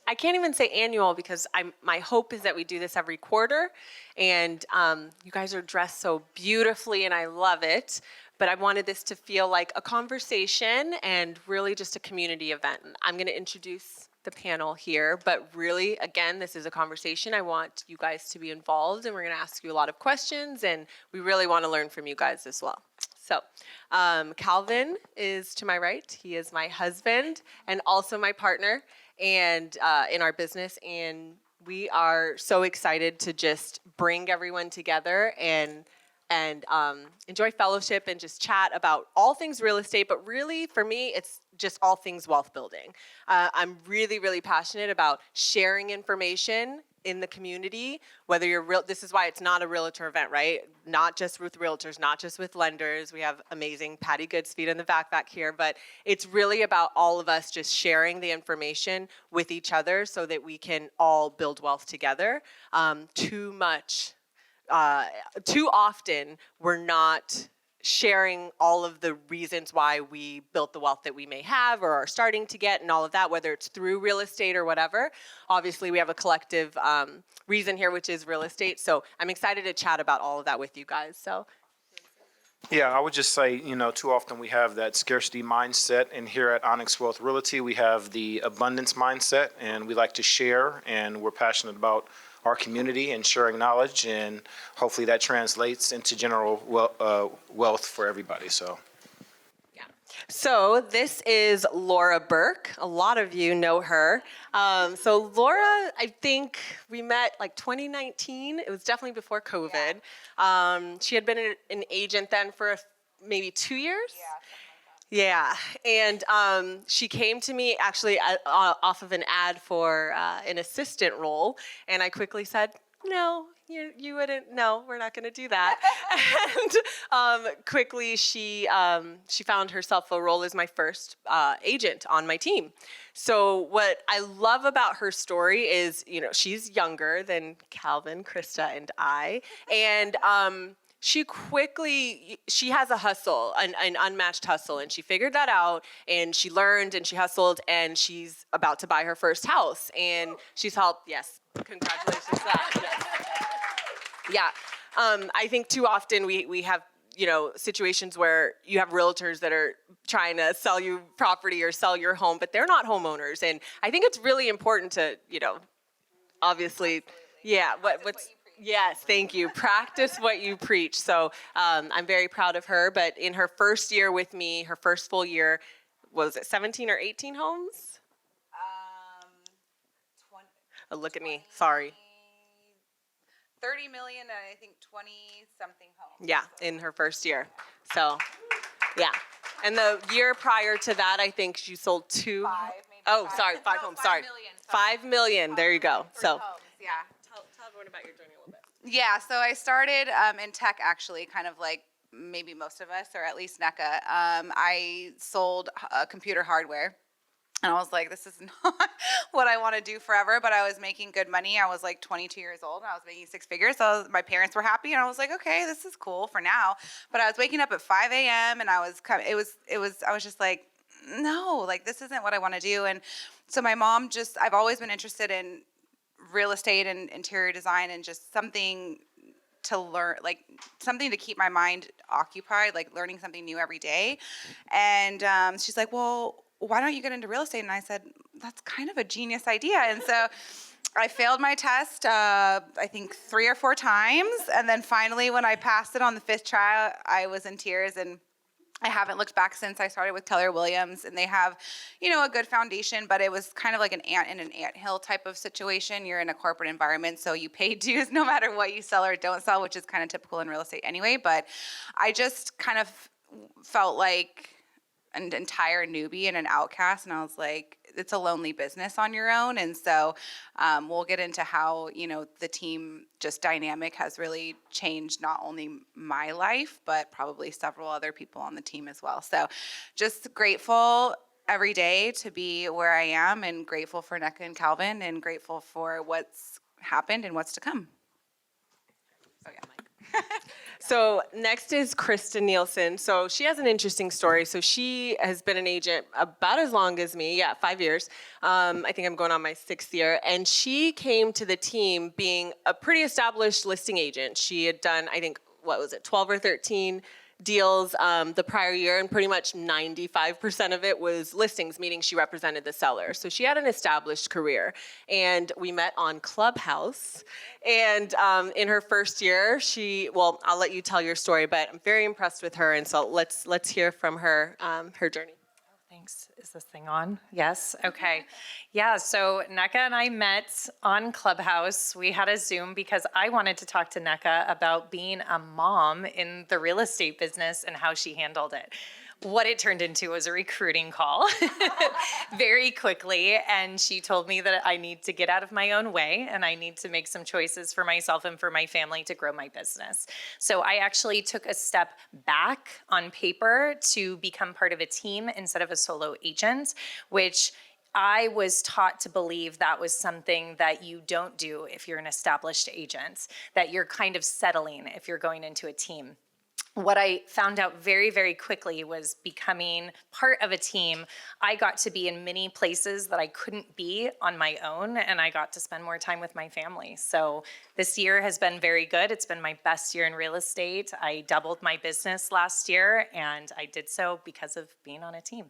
I can't even say annual because my hope is that we do this every quarter, and you guys are dressed so beautifully and I love it, but I wanted this to feel like a conversation and really just a community event. I'm going to introduce the panel here, but really, again, this is a conversation. I want you guys to be involved, and we're going to ask you a lot of questions, and we really want to learn from you guys as well. So Calvin is to my right. He is my husband and also my partner and in our business, and we are so excited to just bring everyone together and enjoy fellowship and just chat about all things real estate, but really for me, it's just all things wealth building. I'm really, really passionate about sharing information in the community, whether you're real, this is why it's not a realtor event, right? Not just with realtors, not just with lenders. We have amazing Patty Goodspeed in the back here, but it's really about all of us just sharing the information with each other so that we can all build wealth together. Too often, we're not sharing all of the reasons why we built the wealth that we may have or are starting to get and all of that, whether it's through real estate or whatever. Obviously, we have a collective reason here, which is real estate. So I'm excited to chat about all of that with you guys. So. Yeah, I would just say, too often we have that scarcity mindset, and here at Onyx Wealth Realty, we have the abundance mindset, and we like to share, and we're passionate about our community and sharing knowledge, and hopefully that translates into general wealth for everybody. So this is Laura Burke. A lot of you know her. So Laura, I think we met like 2019. It was definitely before COVID. Yeah. She had been an agent then for maybe 2 years. Yeah, and she came to me actually off of an ad for an assistant role, and I quickly said, no, you wouldn't, no, we're not going to do that. And quickly she found herself a role as my first agent on my team. So what I love about her story is, she's younger than Calvin, Krista, and I, and she has a hustle, an unmatched hustle, and she figured that out, and she learned, and she hustled, and she's about to buy her first house, and she's helped, yes, congratulations to that. Yeah, I think too often we have, situations where you have realtors that are trying to sell you property or sell your home, but they're not homeowners, and I think it's really important to, obviously, yeah, what's... Yes, thank you. Practice what you preach. So I'm very proud of her. But in her first year with me, her first full year, was it 17 or 18 homes? 20. Oh, look at me. Sorry. 30 million and I think 20-something homes. Yeah, in her first year. So, yeah. And the year prior to that, I think she sold 2. 5, maybe. Oh, sorry, 5 homes. Sorry. 5 million. There you go. So. Homes, yeah. Tell everyone about your journey a little bit. Yeah, so I started in tech actually, kind of like maybe most of us, or at least NECA. I sold computer hardware. And I was like, this is not what I want to do forever, but I was making good money. I was like 22 years old, and I was making 6 figures. So my parents were happy, and I was like, okay, this is cool for now. But I was waking up at 5 a.m. and I was just like, no, like this isn't what I want to do. And so my mom I've always been interested in real estate and interior design and just something to learn, like something to keep my mind occupied, like learning something new every day. And she's like, well, why don't you get into real estate? And I said, that's kind of a genius idea. And so I failed my test, I think 3 or 4 times. And then finally, when I passed it on the 5th try, I was in tears, and I haven't looked back since. I started with Keller Williams, and they have, a good foundation, but it was kind of like an ant in an anthill type of situation. You're in a corporate environment, so you pay dues no matter what you sell or don't sell, which is kind of typical in real estate anyway. But I just kind of felt like an entire newbie and an outcast, and I was like, it's a lonely business on your own. And so we'll get into how, the team just dynamic has really changed not only my life, but probably several other people on the team as well. So just grateful every day to be where I am, and grateful for NECA and Calvin, and grateful for what's happened and what's to come. Oh, yeah, Mike. So next is Krista Nielsen. So she has an interesting story. So she has been an agent about as long as me, 5 years. I think I'm going on my 6th year. And she came to the team being a pretty established listing agent. She had done, I think, 12 or 13 deals the prior year, and pretty much 95% of it was listings, meaning she represented the seller. So she had an established career, and we met on Clubhouse. And in her first year, I'll let you tell your story, but I'm very impressed with her, and so let's hear from her her journey. Thanks. Is this thing on? Yes. Okay. Yeah. So NECA and I met on Clubhouse. We had a Zoom because I wanted to talk to NECA about being a mom in the real estate business and how she handled it. What it turned into was a recruiting call very quickly. And she told me that I need to get out of my own way and I need to make some choices for myself and for my family to grow my business. So I actually took a step back on paper to become part of a team instead of a solo agent, which I was taught to believe that was something that you don't do if you're an established agent, that you're kind of settling if you're going into a team. What I found out very, very quickly was becoming part of a team. I got to be in many places that I couldn't be on my own, and I got to spend more time with my family. So this year has been very good. It's been my best year in real estate. I doubled my business last year, and I did so because of being on a team.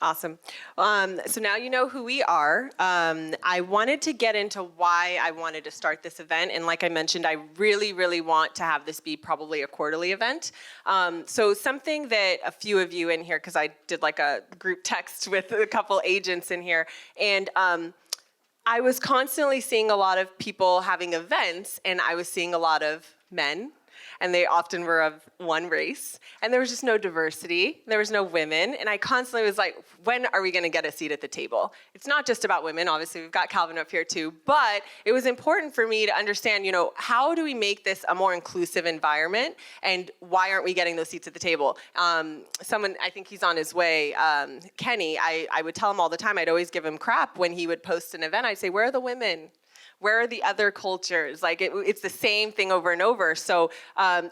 Awesome. So now you know who we are. I wanted to get into why I wanted to start this event. And like I mentioned, I really, really want to have this be probably a quarterly event. So something that a few of you in here, because I did like a group text with a couple agents in here, and I was constantly seeing a lot of people having events, and I was seeing a lot of men, and they often were of one race, and there was just no diversity. There was no women, and I constantly was like, when are we gonna get a seat at the table? It's not just about women, obviously we've got Calvin up here too, but it was important for me to understand, how do we make this a more inclusive environment, and why aren't we getting those seats at the table? Someone, I think he's on his way, Kenny, I would tell him all the time, I'd always give him crap when he would post an event. I'd say, where are the women? Where are the other cultures? Like it's the same thing over and over. So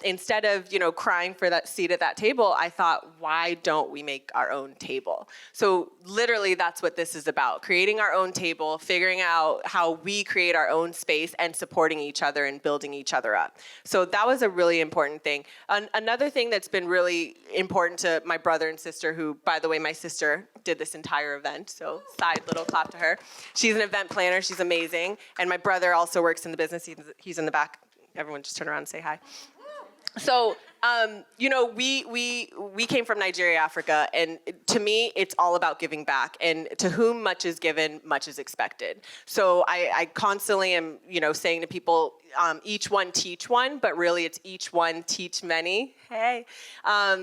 instead of crying for that seat at that table, I thought, why don't we make our own table? So literally, that's what this is about: creating our own table, figuring out how we create our own space, and supporting each other and building each other up. So that was a really important thing. Another thing that's been really important to my brother and sister, who, by the way, my sister did this entire event. So side little clap to her. She's an event planner. She's amazing. And my brother also works in the business. He's in the back. Everyone just turn around and say hi. So, we came from Nigeria, Africa, and to me, it's all about giving back. And to whom much is given, much is expected. So I constantly am, saying to people, each one teach one, but really it's each one teach many. Hey.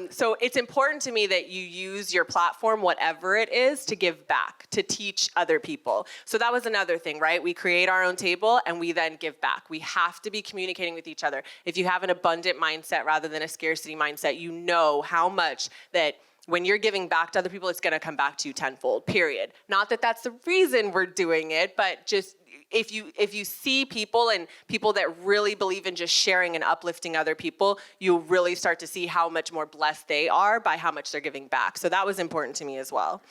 So it's important to me that you use your platform, whatever it is, to give back, to teach other people. So that was another thing, right? We create our own table and we then give back. We have to be communicating with each other. If you have an abundant mindset rather than a scarcity mindset, you know how much that when you're giving back to other people, it's going to come back to you tenfold, period. Not that that's the reason we're doing it, but just if you see people and people that really believe in just sharing and uplifting other people, you'll really start to see how much more blessed they are by how much they're giving back. So that was important to me as well.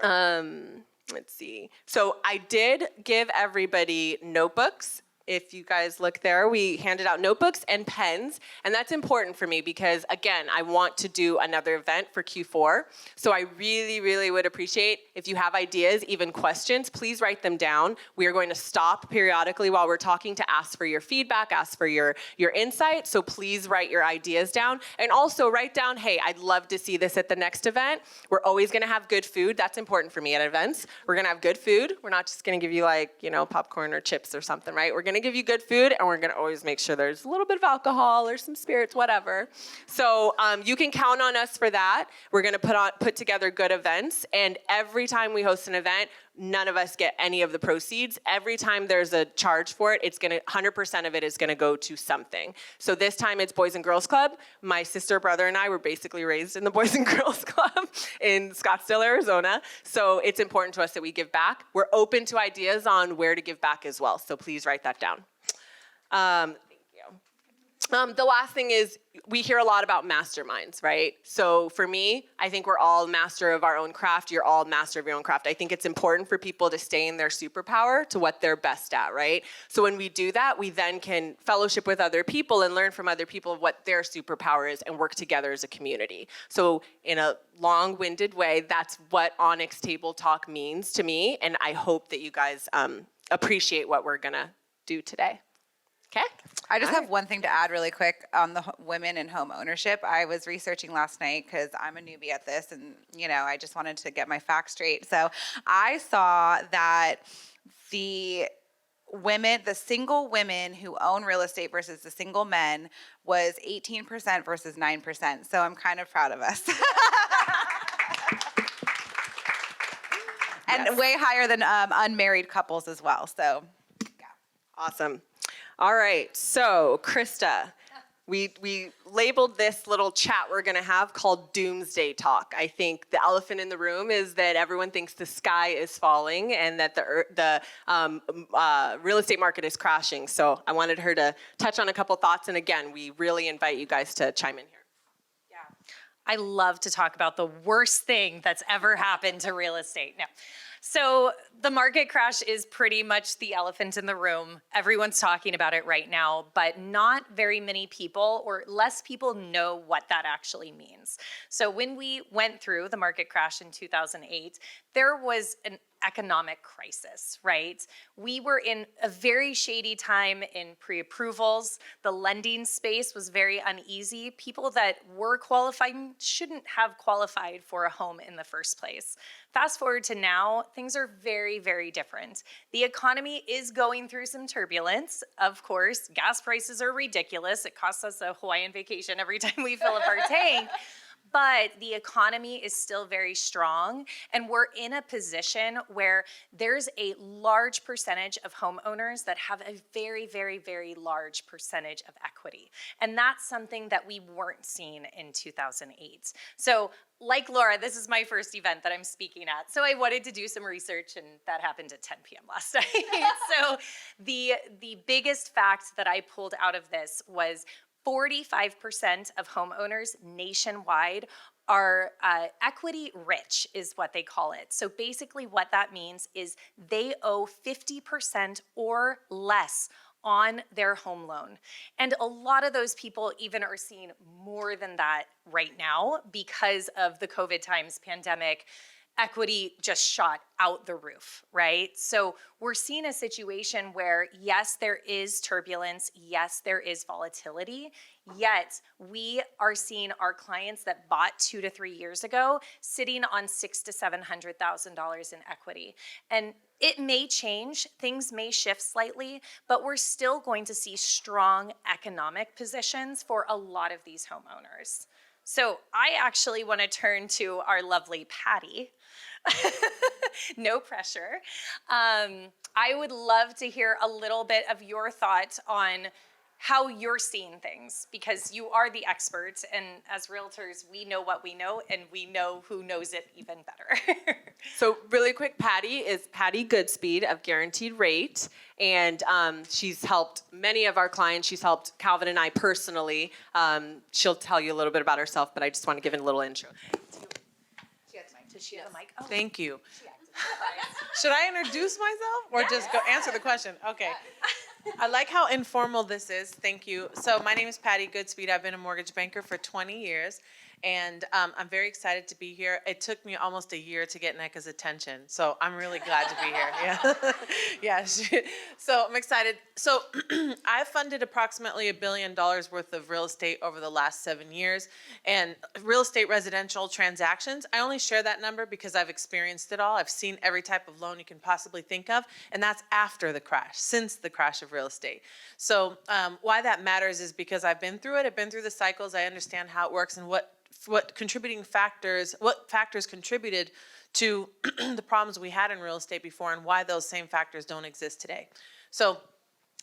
Let's see. So I did give everybody notebooks. If you guys look there, we handed out notebooks and pens, and that's important for me because, again, I want to do another event for Q4. So I really, really would appreciate if you have ideas, even questions, please write them down. We are going to stop periodically while we're talking to ask for your feedback, ask for your insight. So please write your ideas down, and also write down, hey, I'd love to see this at the next event. We're always going to have good food. That's important for me at events. We're going to have good food. We're not just going to give you popcorn or chips or something, right? We're going to give you good food, and we're going to always make sure there's a little bit of alcohol or some spirits, whatever. So you can count on us for that. We're going to put together good events, and every time we host an event, none of us get any of the proceeds. Every time there's a charge for it, 100% of it is going to go to something. So this time it's Boys and Girls Club. My sister, brother, and I were basically raised in the Boys and Girls Club in Scottsdale, Arizona. So it's important to us that we give back. We're open to ideas on where to give back as well. So please write that down. Thank you. The last thing is we hear a lot about masterminds, right? So for me, I think we're all master of our own craft. You're all master of your own craft. I think it's important for people to stay in their superpower to what they're best at, right? So when we do that, we then can fellowship with other people and learn from other people what their superpower is and work together as a community. So in a long-winded way, that's what Onyx Table Talk means to me. And I hope that you guys appreciate what we're gonna do today. Okay? I just have one thing to add really quick on the women in home ownership. I was researching last night because I'm a newbie at this and, I just wanted to get my facts straight. So I saw that the single women who own real estate versus the single men was 18% versus 9%. So I'm kind of proud of us. And way higher than unmarried couples as well. So, yeah. Awesome. All right, so Krista, we labeled this little chat we're gonna have called Doomsday Talk. I think the elephant in the room is that everyone thinks the sky is falling and that the real estate market is crashing. So I wanted her to touch on a couple thoughts, and again, we really invite you guys to chime in here. Yeah. I love to talk about the worst thing that's ever happened to real estate. No. So the market crash is pretty much the elephant in the room. Everyone's talking about it right now, but not very many people or less people know what that actually means. So when we went through the market crash in 2008, there was an economic crisis, right? We were in a very shady time in pre-approvals. The lending space was very uneasy. People that were qualifying shouldn't have qualified for a home in the first place. Fast forward to now, things are very, very different. The economy is going through some turbulence. Of course, gas prices are ridiculous. It costs us a Hawaiian vacation every time we fill up our tank. But the economy is still very strong, and we're in a position where there's a large percentage of homeowners that have a very, very, very large percentage of equity. And that's something that we weren't seeing in 2008. So like Laura, this is my first event that I'm speaking at. So I wanted to do some research, and that happened at 10 p.m. last night. So the biggest fact that I pulled out of this was 45% of homeowners nationwide are equity rich, is what they call it. So basically what that means is they owe 50% or less on their home loan. And a lot of those people even are seeing more than that right now because of the COVID times pandemic. Equity just shot out the roof, right? So we're seeing a situation where, yes, there is turbulence, yes, there is volatility, yet we are seeing our clients that bought 2 to 3 years ago sitting on $600,000 to $700,000 in equity. And it may change, things may shift slightly, but we're still going to see strong economic positions for a lot of these homeowners. So I actually want to turn to our lovely Patty. No pressure. I would love to hear a little bit of your thoughts on how you're seeing things, because you are the expert, and as realtors, we know what we know, and we know who knows it even better. So really quick, Patty is Patty Goodspeed of Guaranteed Rate, and she's helped many of our clients. She's helped Calvin and I personally. She'll tell you a little bit about herself, but I just want to give it a little intro. Does she have a mic? Oh. Thank you. Should I introduce myself or just go answer the question? Okay. I like how informal this is. Thank you. So my name is Patty Goodspeed. I've been a mortgage banker for 20 years. And I'm very excited to be here. It took me almost a year to get NECA's attention, so I'm really glad to be here. Yeah, yeah. So I'm excited. So I've funded approximately $1 billion worth of real estate over the last 7 years, and real estate residential transactions. I only share that number because I've experienced it all. I've seen every type of loan you can possibly think of, and that's after the crash, since the crash of real estate. So why that matters is because I've been through it. I've been through the cycles. I understand how it works and what factors contributed to the problems we had in real estate before, and why those same factors don't exist today. So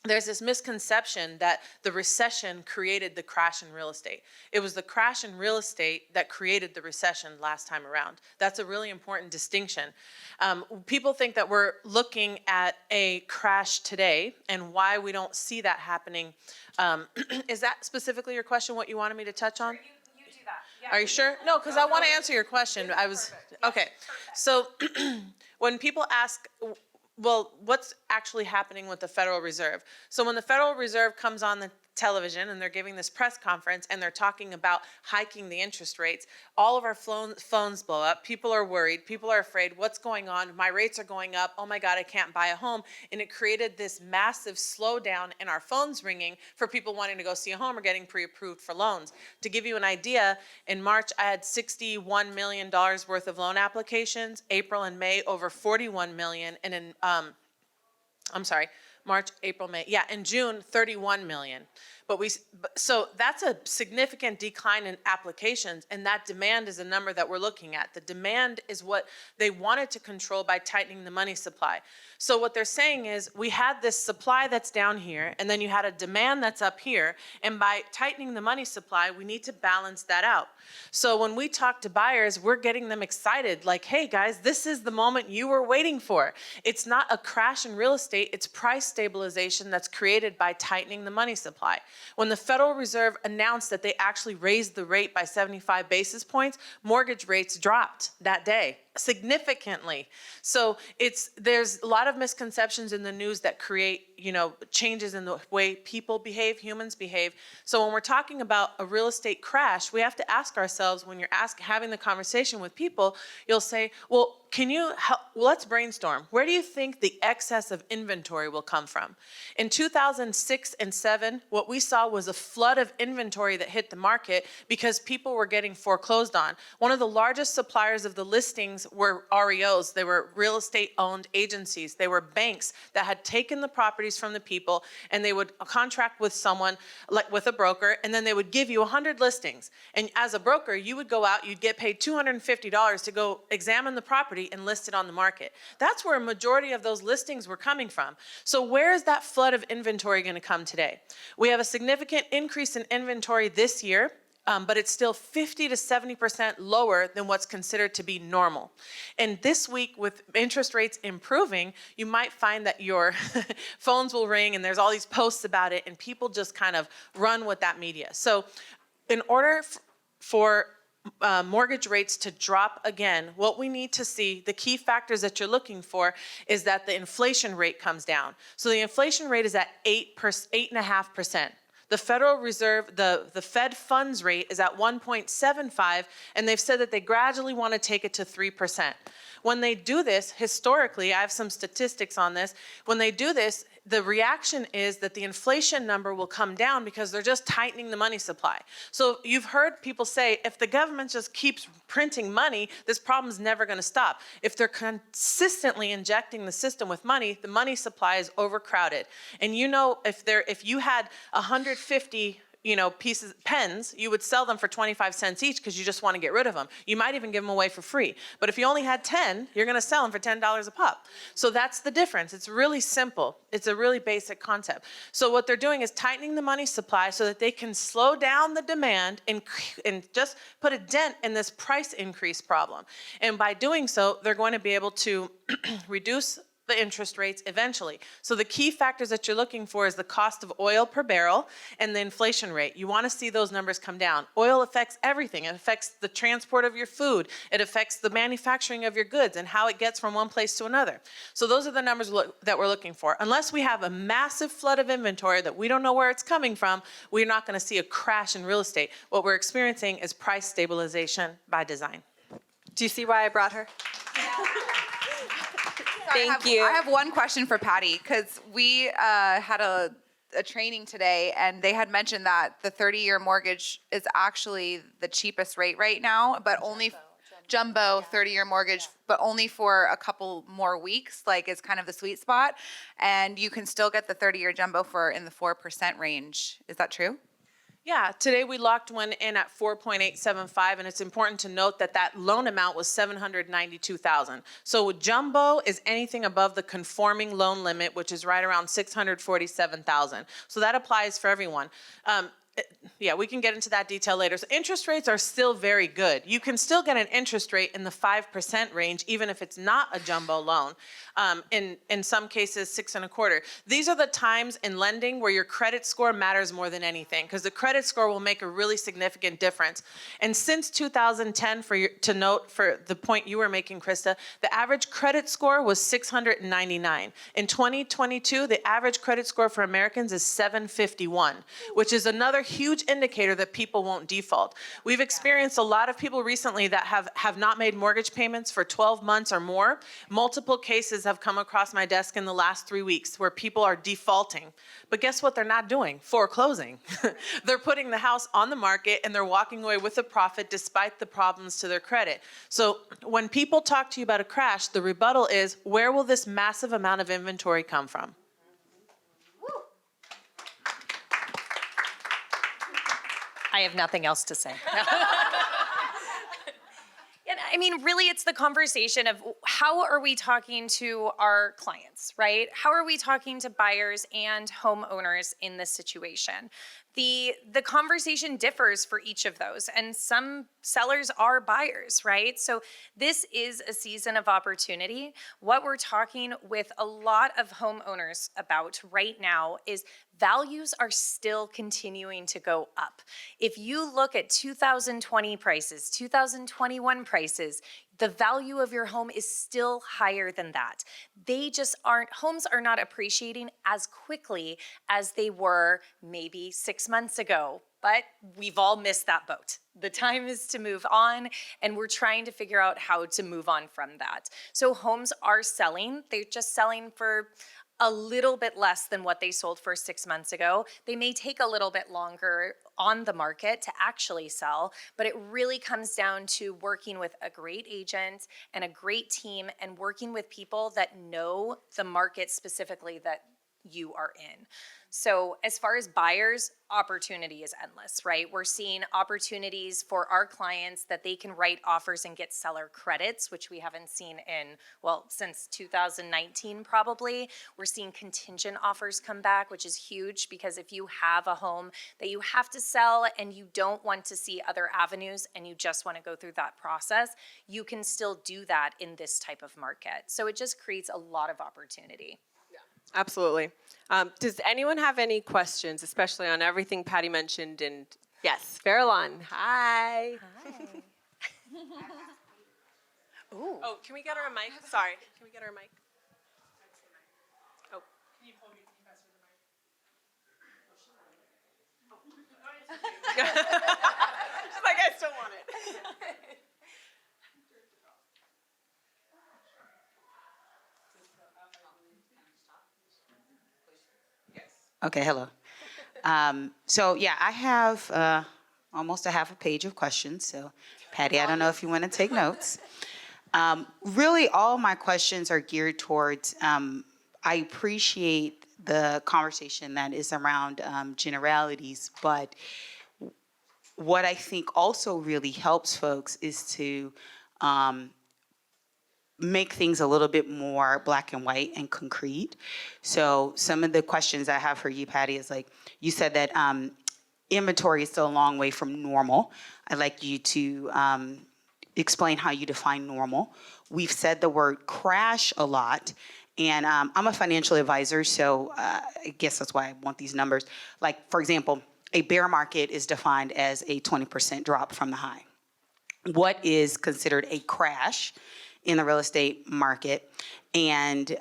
there's this misconception that the recession created the crash in real estate. It was the crash in real estate that created the recession last time around. That's a really important distinction. People think that we're looking at a crash today and why we don't see that happening. Is that specifically your question, what you wanted me to touch on? You do that. Yeah. Are you sure? No, because I want to answer your question. Okay. So when people ask, well, what's actually happening with the Federal Reserve? So when the Federal Reserve comes on the television and they're giving this press conference and they're talking about hiking the interest rates, all of our phones blow up. People are worried. People are afraid. What's going on? My rates are going up. Oh my God, I can't buy a home. And it created this massive slowdown in our phones ringing for people wanting to go see a home or getting pre-approved for loans. To give you an idea, in March, I had $61 million worth of loan applications. April and May, over 41 million. And in, March, April, May. Yeah, in June, 31 million. So that's a significant decline in applications, and that demand is a number that we're looking at. The demand is what they wanted to control by tightening the money supply. So what they're saying is we had this supply that's down here, and then you had a demand that's up here, and by tightening the money supply, we need to balance that out. So when we talk to buyers, we're getting them excited, like, hey guys, this is the moment you were waiting for. It's not a crash in real estate, it's price stabilization that's created by tightening the money supply. When the Federal Reserve announced that they actually raised the rate by 75 basis points, mortgage rates dropped that day significantly. So there's a lot of misconceptions in the news that create, changes in the way people behave, humans behave. So when we're talking about a real estate crash, we have to ask ourselves, when you're having the conversation with people, you'll say, well, can you help? Well, let's brainstorm. Where do you think the excess of inventory will come from? In 2006 and 2007, what we saw was a flood of inventory that hit the market because people were getting foreclosed on. One of the largest suppliers of the listings were REOs. They were real estate owned agencies. They were banks that had taken the properties from the people, and they would contract with someone, like with a broker, and then they would give you 100 listings. And as a broker, you would go out, you'd get paid $250 to go examine the property and list it on the market. That's where a majority of those listings were coming from. So where is that flood of inventory going to come today? We have a significant increase in inventory this year, but it's still 50 to 70% lower than what's considered to be normal. And this week, with interest rates improving, you might find that your phones will ring and there's all these posts about it, and people just kind of run with that media. So in order for mortgage rates to drop again, what we need to see, the key factors that you're looking for, is that the inflation rate comes down. So the inflation rate is at 8.5%. The Federal Reserve, the Fed funds rate is at 1.75, and they've said that they gradually want to take it to 3%. When they do this, historically, I have some statistics on this, when they do this, the reaction is that the inflation number will come down because they're just tightening the money supply. So you've heard people say, if the government just keeps printing money, this problem's never going to stop. If they're consistently injecting the system with money, the money supply is overcrowded. And if you had 150 pens, you would sell them for 25 cents each because you just want to get rid of them. You might even give them away for free. But if you only had 10, you're going to sell them for $10 a pop. So that's the difference. It's really simple. It's a really basic concept. So what they're doing is tightening the money supply so that they can slow down the demand and just put a dent in this price increase problem. And by doing so, they're going to be able to reduce the interest rates eventually. So the key factors that you're looking for is the cost of oil per barrel and the inflation rate. You want to see those numbers come down. Oil affects everything. It affects the transport of your food. It affects the manufacturing of your goods and how it gets from one place to another. So those are the numbers that we're looking for. Unless we have a massive flood of inventory that we don't know where it's coming from, we're not going to see a crash in real estate. What we're experiencing is price stabilization by design. Do you see why I brought her? Thank you. I have one question for Patty, because we had a training today, and they had mentioned that the 30-year mortgage is actually the cheapest rate right now, but only jumbo 30-year mortgage, but only for a couple more weeks, like it's kind of the sweet spot. And you can still get the 30-year jumbo in the 4% range. Is that true? Yeah, today we locked one in at 4.875, and it's important to note that that loan amount was 792,000. So jumbo is anything above the conforming loan limit, which is right around 647,000. So that applies for everyone. Yeah, we can get into that detail later. So interest rates are still very good. You can still get an interest rate in the 5% range, even if it's not a jumbo loan. In some cases, 6.25. These are the times in lending where your credit score matters more than anything, because the credit score will make a really significant difference. And since 2010, to note for the point you were making, Krista, the average credit score was 699. In 2022, the average credit score for Americans is 751, which is another huge indicator that people won't default. We've experienced a lot of people recently that have not made mortgage payments for 12 months or more. Multiple cases have come across my desk in the last 3 weeks where people are defaulting. But guess what they're not doing? Foreclosing. They're putting the house on the market and they're walking away with a profit despite the problems to their credit. So when people talk to you about a crash, the rebuttal is, where will this massive amount of inventory come from? I have nothing else to say. And I mean, really, it's the conversation of how are we talking to our clients, right? How are we talking to buyers and homeowners in this situation? The conversation differs for each of those, and some sellers are buyers, right? So this is a season of opportunity. What we're talking with a lot of homeowners about right now is values are still continuing to go up. If you look at 2020 prices, 2021 prices, the value of your home is still higher than that. Homes are not appreciating as quickly as they were maybe 6 months ago, but we've all missed that boat. The time is to move on, and we're trying to figure out how to move on from that. So homes are selling. They're just selling for a little bit less than what they sold for 6 months ago. They may take a little bit longer on the market to actually sell, but it really comes down to working with a great agent and a great team and working with people that know the market specifically that you are in. So as far as buyers, opportunity is endless, right? We're seeing opportunities for our clients that they can write offers and get seller credits, which we haven't seen since 2019 probably. We're seeing contingent offers come back, which is huge because if you have a home that you have to sell and you don't want to see other avenues and you just want to go through that process, you can still do that in this type of market. So it just creates a lot of opportunity. Absolutely. Does anyone have any questions, especially on everything Patty mentioned? And yes, Farallon. Hi. Ooh. Oh, can we get her a mic? Sorry. Can we get her a mic? Oh. Can you pass her the mic? She's like, I still want it. Okay, hello. So yeah, I have almost a half a page of questions. So Patty, I don't know if you want to take notes. Really, all my questions are geared towards, I appreciate the conversation that is around generalities, but what I think also really helps folks is to make things a little bit more black and white and concrete. So some of the questions I have for you, Patty, is like, you said that inventory is still a long way from normal. I'd like you to explain how you define normal. We've said the word crash a lot, and I'm a financial advisor, so I guess that's why I want these numbers. Like, for example, a bear market is defined as a 20% drop from the high. What is considered a crash in the real estate market? And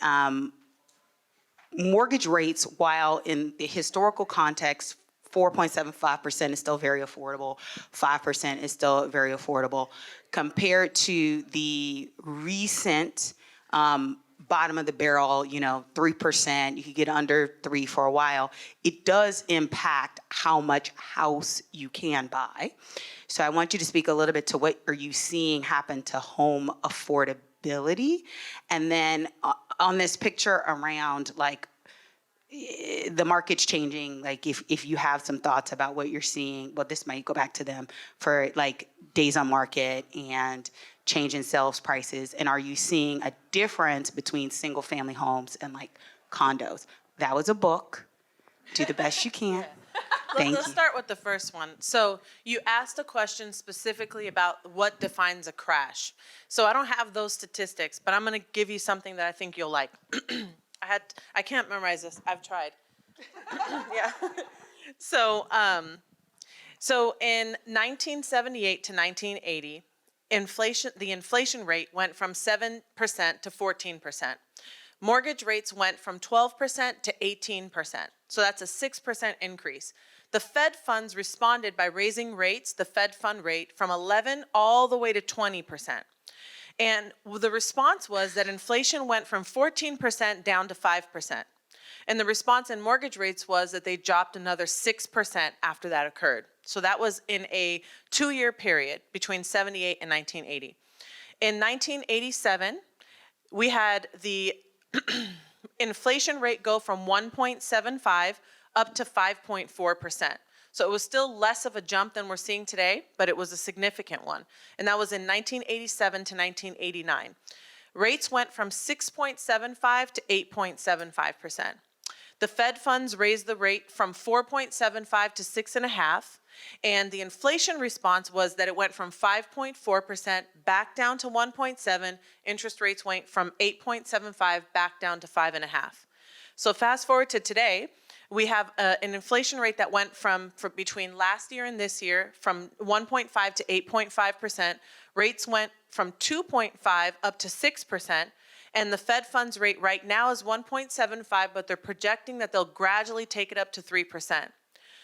mortgage rates, while in the historical context, 4.75% is still very affordable, 5% is still very affordable, compared to the recent bottom of the barrel, 3%, you could get under 3 for a while. It does impact how much house you can buy. So I want you to speak a little bit to what are you seeing happen to home affordability? And then on this picture around, like, the market's changing. Like if you have some thoughts about what you're seeing, well, this might go back to them for like days on market and change in sales prices. And are you seeing a difference between single family homes and like condos? That was a book. Do the best you can. Let's start with the first one. So you asked a question specifically about what defines a crash. So I don't have those statistics, but I'm going to give you something that I think you'll like. I can't memorize this. I've tried. Yeah. So in 1978 to 1980, the inflation rate went from 7% to 14%. Mortgage rates went from 12% to 18%. So that's a 6% increase. The Fed funds responded by raising rates, the Fed fund rate, from 11 all the way to 20%. And the response was that inflation went from 14% down to 5%. And the response in mortgage rates was that they dropped another 6% after that occurred. So that was in a 2-year period between 78 and 1980. In 1987, we had the inflation rate go from 1.75 up to 5.4%. So it was still less of a jump than we're seeing today, but it was a significant one. And that was in 1987 to 1989. Rates went from 6.75 to 8.75%. The Fed funds raised the rate from 4.75 to 6.5, and the inflation response was that it went from 5.4% back down to 1.7. Interest rates went from 8.75 back down to 5.5. So fast forward to today, we have an inflation rate that went from between last year and this year from 1.5 to 8.5%. Rates went from 2.5 up to 6%. And the Fed funds rate right now is 1.75, but they're projecting that they'll gradually take it up to 3%.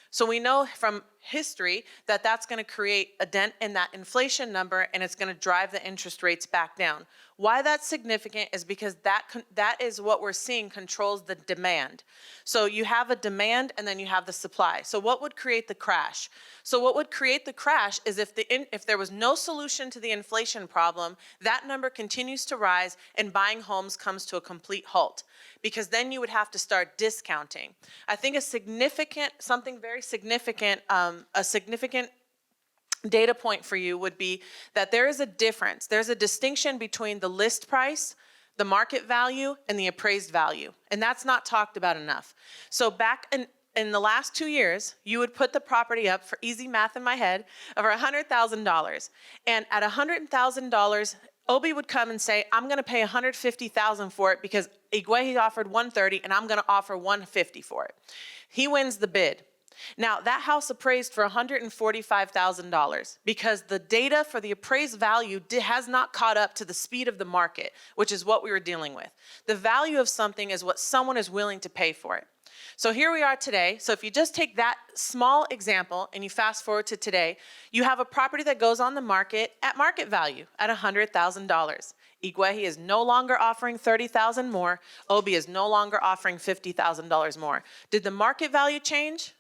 So we know from history that that's going to create a dent in that inflation number, and it's going to drive the interest rates back down. Why that's significant is because that is what we're seeing controls the demand. So you have a demand and then you have the supply. So what would create the crash? So what would create the crash is if there was no solution to the inflation problem, that number continues to rise and buying homes comes to a complete halt, because then you would have to start discounting. I think a significant data point for you would be that there is a difference. There's a distinction between the list price, the market value, and the appraised value. And that's not talked about enough. So back in the last 2 years, you would put the property up, for easy math in my head, over $100,000. And at $100,000, Obi would come and say, I'm going to pay $150,000 for it because Iguehi offered $130,000 and I'm going to offer $150,000 for it. He wins the bid. Now, that house appraised for $145,000 because the data for the appraised value has not caught up to the speed of the market, which is what we were dealing with. The value of something is what someone is willing to pay for it. So here we are today. So if you just take that small example and you fast forward to today, you have a property that goes on the market at market value at $100,000. Iguehi is no longer offering $30,000 more. Obi is no longer offering $50,000 more. Did the market value change?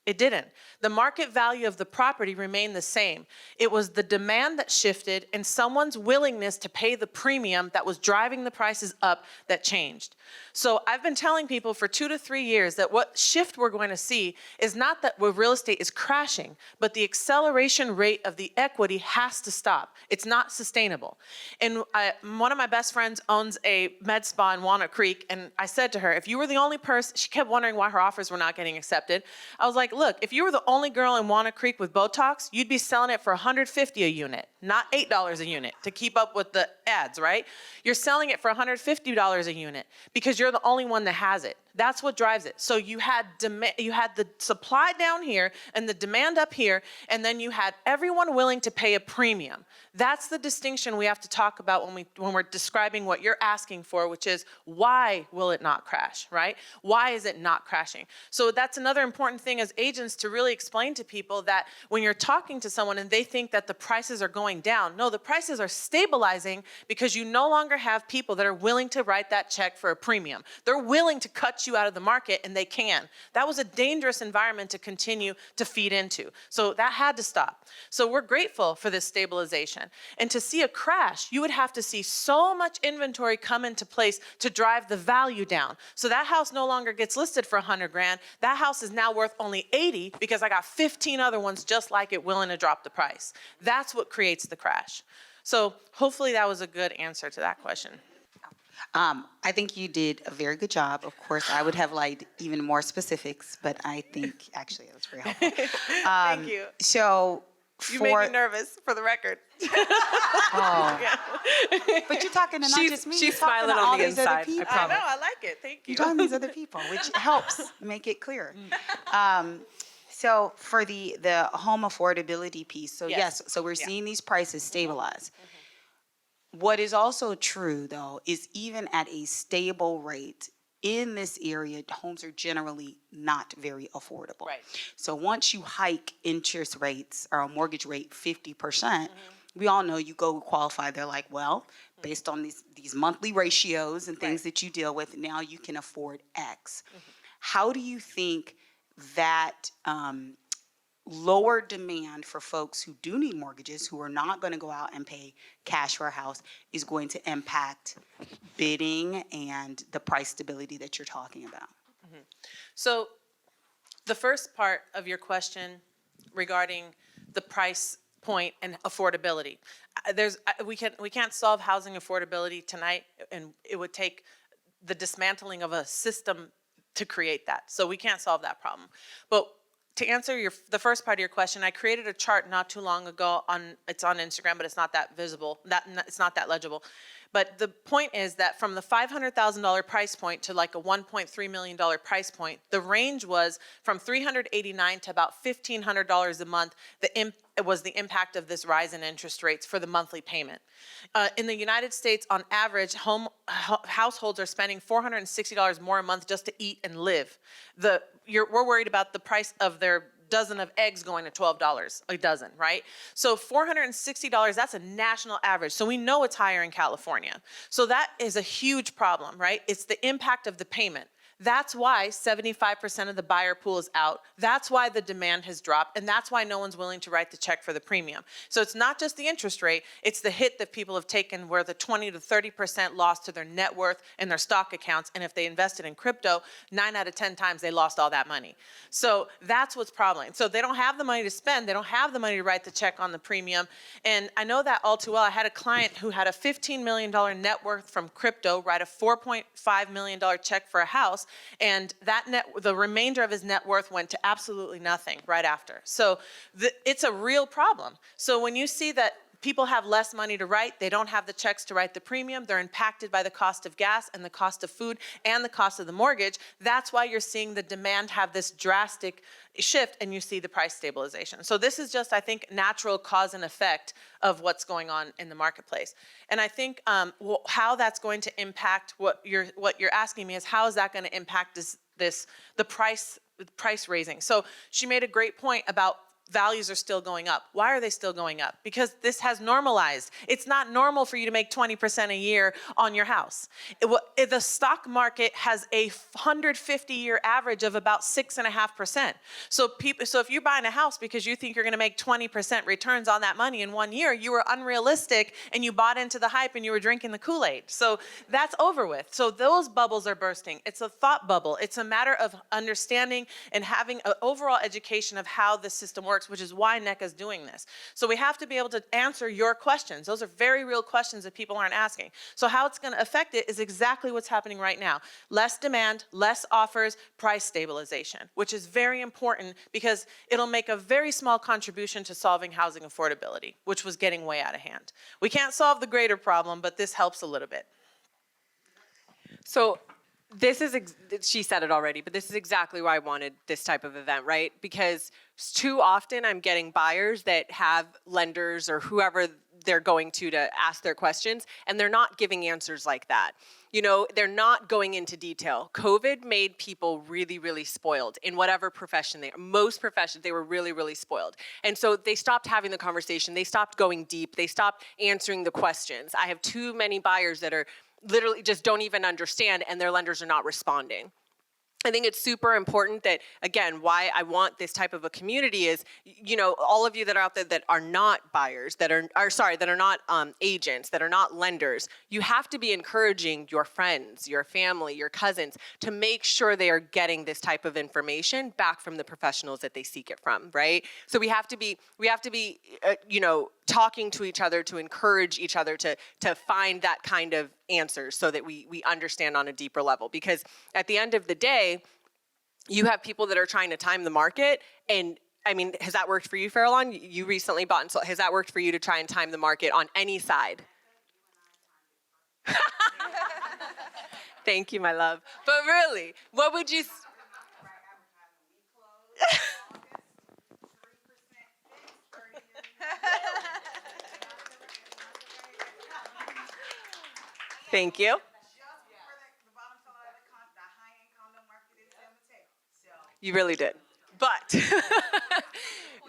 It didn't. The market value of the property remained the same. It was the demand that shifted and someone's willingness to pay the premium that was driving the prices up that changed. So I've been telling people for 2 to 3 years that what shift we're going to see is not that real estate is crashing, but the acceleration rate of the equity has to stop. It's not sustainable. And one of my best friends owns a med spa in Walnut Creek, and I said to her, if you were the only person, she kept wondering why her offers were not getting accepted. I was like, look, if you were the only girl in Walnut Creek with Botox, you'd be selling it for $150 a unit, not $8 a unit to keep up with the ads, right? You're selling it for $150 a unit because you're the only one that has it. That's what drives it. So you had the supply down here and the demand up here, and then you had everyone willing to pay a premium. That's the distinction we have to talk about when we're describing what you're asking for, which is why will it not crash, right? Why is it not crashing? So that's another important thing as agents to really explain to people that when you're talking to someone and they think that the prices are going going down. No, the prices are stabilizing because you no longer have people that are willing to write that check for a premium. They're willing to cut you out of the market, and they can. That was a dangerous environment to continue to feed into. So that had to stop. So we're grateful for this stabilization. And to see a crash, you would have to see so much inventory come into place to drive the value down. So that house no longer gets listed for 100 grand. That house is now worth only 80 because I got 15 other ones just like it willing to drop the price. That's what creates the crash. So hopefully that was a good answer to that question. I think you did a very good job. Of course, I would have liked even more specifics, but I think actually it was very helpful. Thank you. So You made me nervous, for the record. Oh. But you're talking to not She's- just me. she's you're talking smiling to on all the these inside, I other people. I know, I like it. Thank you. You're talking to these other people, which helps make it clear. So for the home affordability piece, so yes, so we're seeing these prices stabilize. What is also true, though, is even at a stable rate in this area, homes are generally not very affordable. Right. So once you hike interest rates or a mortgage rate 50%, we all know you go qualify. They're like, well, based on these monthly ratios and things that you deal with, now you can afford X. How do you think that lower demand for folks who do need mortgages, who are not going to go out and pay cash for a house, is going to impact bidding and the price stability that you're talking about? So the first part of your question regarding the price point and affordability, we can't solve housing affordability tonight, and it would take the dismantling of a system to create that. So we can't solve that problem. But to answer the first part of your question, I created a chart not too long ago it's on Instagram, but it's not that visible. It's not that legible. But the point is that from the $500,000 price point to like a $1.3 million price point, the range was from $389 to about $1,500 a month. It was the impact of this rise in interest rates for the monthly payment. In the United States, on average, households are spending $460 more a month just to eat and live. We're worried about the price of their dozen of eggs going to $12 a dozen, right? So $460, that's a national average. So we know it's higher in California. So that is a huge problem, right? It's the impact of the payment. That's why 75% of the buyer pool is out. That's why the demand has dropped, and that's why no one's willing to write the check for the premium. So it's not just the interest rate, it's the hit that people have taken where the 20 to 30% loss to their net worth and their stock accounts, and if they invested in crypto, 9 out of 10 times they lost all that money. So that's what's problem. So they don't have the money to spend, they don't have the money to write the check on the premium, and I know that all too well. I had a client who had a $15 million net worth from crypto write a $4.5 million check for a house, and the remainder of his net worth went to absolutely nothing right after. So it's a real problem. So when you see that people have less money to write, they don't have the checks to write the premium, they're impacted by the cost of gas and the cost of food and the cost of the mortgage, that's why you're seeing the demand have this drastic shift and you see the price stabilization. So this is just, I think, natural cause and effect of what's going on in the marketplace. And I think how that's going to impact what you're asking me is how is that going to impact the price raising. So she made a great point about values are still going up. Why are they still going up? Because this has normalized. It's not normal for you to make 20% a year on your house. The stock market has a 150-year average of about 6.5%. So if you're buying a house because you think you're going to make 20% returns on that money in 1 year, you were unrealistic and you bought into the hype and you were drinking the Kool-Aid. So that's over with. So those bubbles are bursting. It's a thought bubble. It's a matter of understanding and having an overall education of how the system works, which is why NECA is doing this. So we have to be able to answer your questions. Those are very real questions that people aren't asking. So how it's going to affect it is exactly what's happening right now. Less demand, less offers, price stabilization, which is very important because it'll make a very small contribution to solving housing affordability, which was getting way out of hand. We can't solve the greater problem, but this helps a little bit. So this is, she said it already, but this is exactly why I wanted this type of event, right? Because too often I'm getting buyers that have lenders or whoever they're going to ask their questions, and they're not giving answers like that. You know, they're not going into detail. COVID made people really, really spoiled in whatever profession they are. Most professions, they were really, really spoiled. And so they stopped having the conversation. They stopped going deep. They stopped answering the questions. I have too many buyers that are literally just don't even understand, and their lenders are not responding. I think it's super important that, again, why I want this type of a community is, you know, all of you that are out there that are not buyers, that are not agents, that are not lenders, you have to be encouraging your friends, your family, your cousins to make sure they are getting this type of information back from the professionals that they seek it from, right? So we have to be, you know, talking to each other to encourage each other to find that kind of answers so that we understand on a deeper level. Because at the end of the day, you have people that are trying to time the market. And I mean, has that worked for you, Farallon? You recently bought and sold. Has that worked for you to try and time the market on any side? Thank you, my love. But really, what would you... Thank you. You really did. But,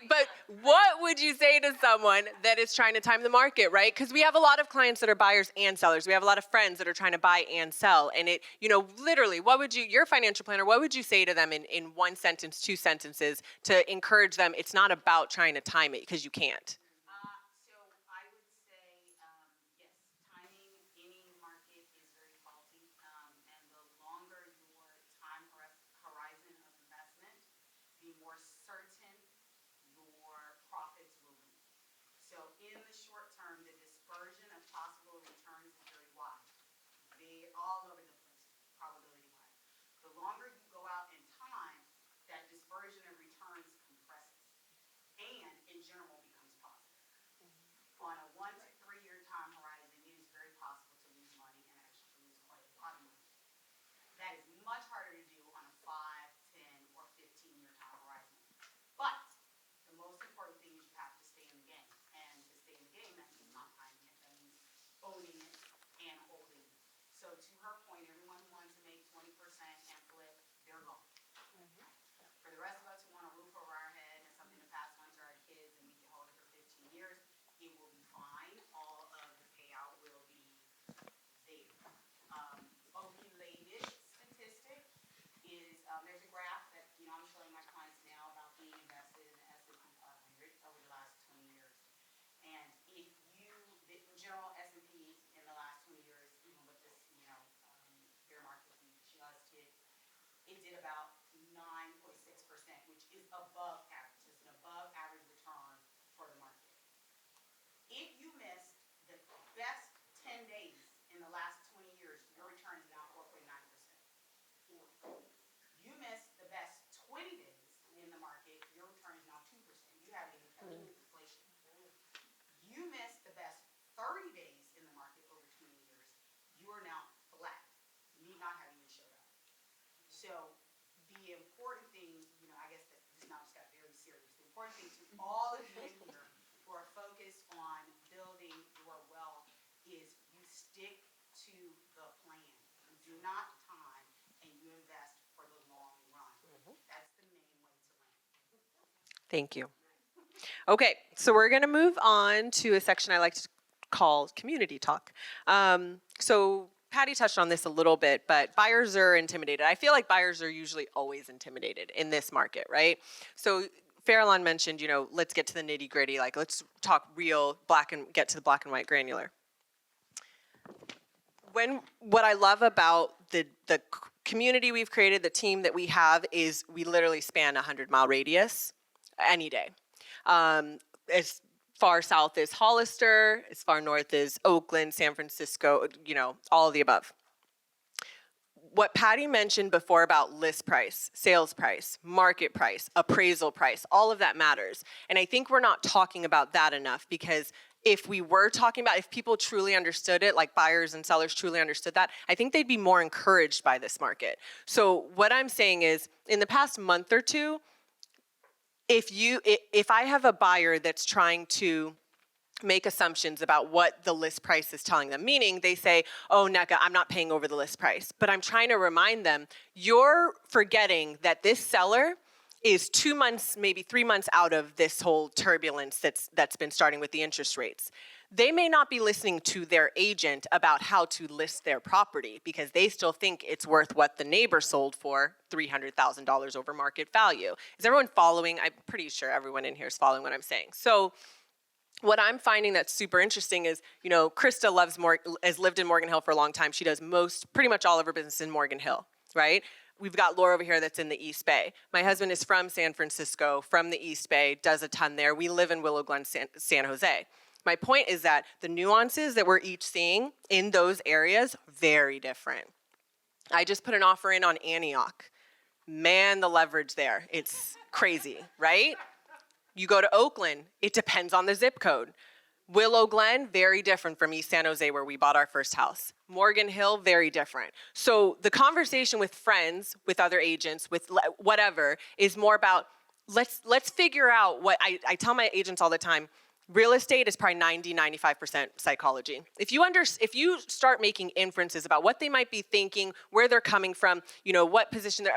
but what would you say to someone that is trying to time the market, right? Because we have a lot of clients that are buyers and sellers. We have a lot of friends that are trying to buy and sell. And it, you know, literally, what would you, your financial planner, what would you say to them in one sentence, two sentences to encourage them? It's not about trying to time it because you can't. Thank you. Okay, so we're going to move on to a section I like to call community talk. So Patty touched on this a little bit, but buyers are intimidated. I feel like buyers are usually always intimidated in this market, right? So Farallon mentioned, you know, let's get to the nitty gritty, like let's talk real get to the black and white granular. What I love about the community we've created, the team that we have, is we literally span a 100-mile radius any day. As far south as Hollister, as far north as Oakland, San Francisco, you know, all of the above. What Patty mentioned before about list price, sales price, market price, appraisal price, all of that matters. And I think we're not talking about that enough, because if we were talking about, if people truly understood it, like buyers and sellers truly understood that, I think they'd be more encouraged by this market. So what I'm saying is, in the past month or two, if I have a buyer that's trying to make assumptions about what the list price is telling them. Meaning they say, oh, NECA, I'm not paying over the list price. But I'm trying to remind them, you're forgetting that this seller is 2 months, maybe 3 months out of this whole turbulence that's been starting with the interest rates. They may not be listening to their agent about how to list their property because they still think it's worth what the neighbor sold for, $300,000 over market value. Is everyone following? I'm pretty sure everyone in here is following what I'm saying. So what I'm finding that's super interesting is, Krista has lived in Morgan Hill for a long time. She does pretty much all of her business in Morgan Hill, right? We've got Laura over here that's in the East Bay. My husband is from San Francisco, from the East Bay, does a ton there. We live in Willow Glen, San Jose. My point is that the nuances that we're each seeing in those areas, very different. I just put an offer in on Antioch. Man, the leverage there, it's crazy, right? You go to Oakland, it depends on the zip code. Willow Glen, very different from East San Jose where we bought our first house. Morgan Hill, very different. So the conversation with friends, with other agents, with whatever, is more about let's figure out what I tell my agents all the time. Real estate is probably 90-95% psychology. If you start making inferences about what they might be thinking, where they're coming from, what position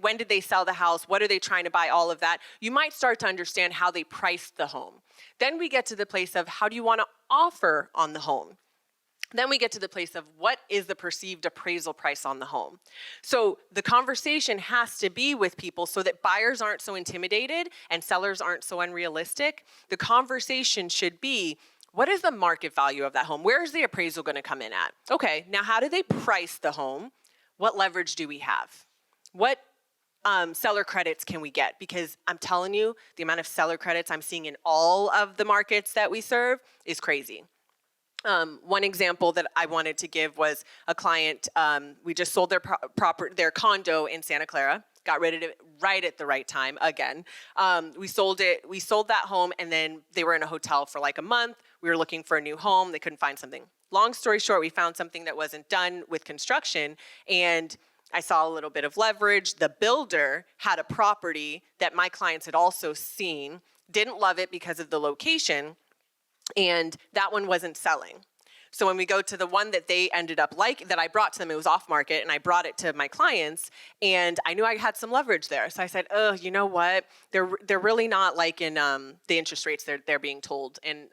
when did they sell the house, what are they trying to buy, all of that, you might start to understand how they priced the home. Then we get to the place of how do you want to offer on the home? Then we get to the place of what is the perceived appraisal price on the home. So the conversation has to be with people so that buyers aren't so intimidated and sellers aren't so unrealistic. The conversation should be, what is the market value of that home? Where is the appraisal going to come in at? Okay, now how do they price the home? What leverage do we have? What seller credits can we get? Because I'm telling you, the amount of seller credits I'm seeing in all of the markets that we serve is crazy. One example that I wanted to give was a client, we just sold their condo in Santa Clara, got rid of it right at the right time again. We sold that home and then they were in a hotel for like a month. We were looking for a new home. They couldn't find something. Long story short, we found something that wasn't done with construction and I saw a little bit of leverage. The builder had a property that my clients had also seen, didn't love it because of the location, and that one wasn't selling. So when we go to the one that they ended up that I brought to them, it was off market, and I brought it to my clients, and I knew I had some leverage there. So I said, oh, you know what? They're really not liking the interest rates they're being told. And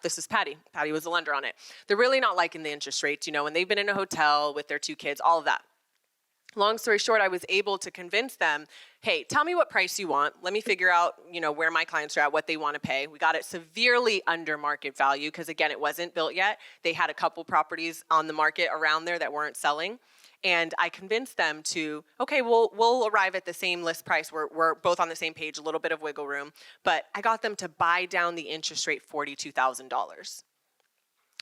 this is Patty. Patty was the lender on it. They're really not liking the interest rates, when they've been in a hotel with their 2 kids, all of that. Long story short, I was able to convince them, hey, tell me what price you want. Let me figure out, where my clients are at, what they want to pay. We got it severely under market value because, again, it wasn't built yet. They had a couple properties on the market around there that weren't selling. And I convinced them to, okay, we'll arrive at the same list price. We're both on the same page, a little bit of wiggle room. But I got them to buy down the interest rate $42,000.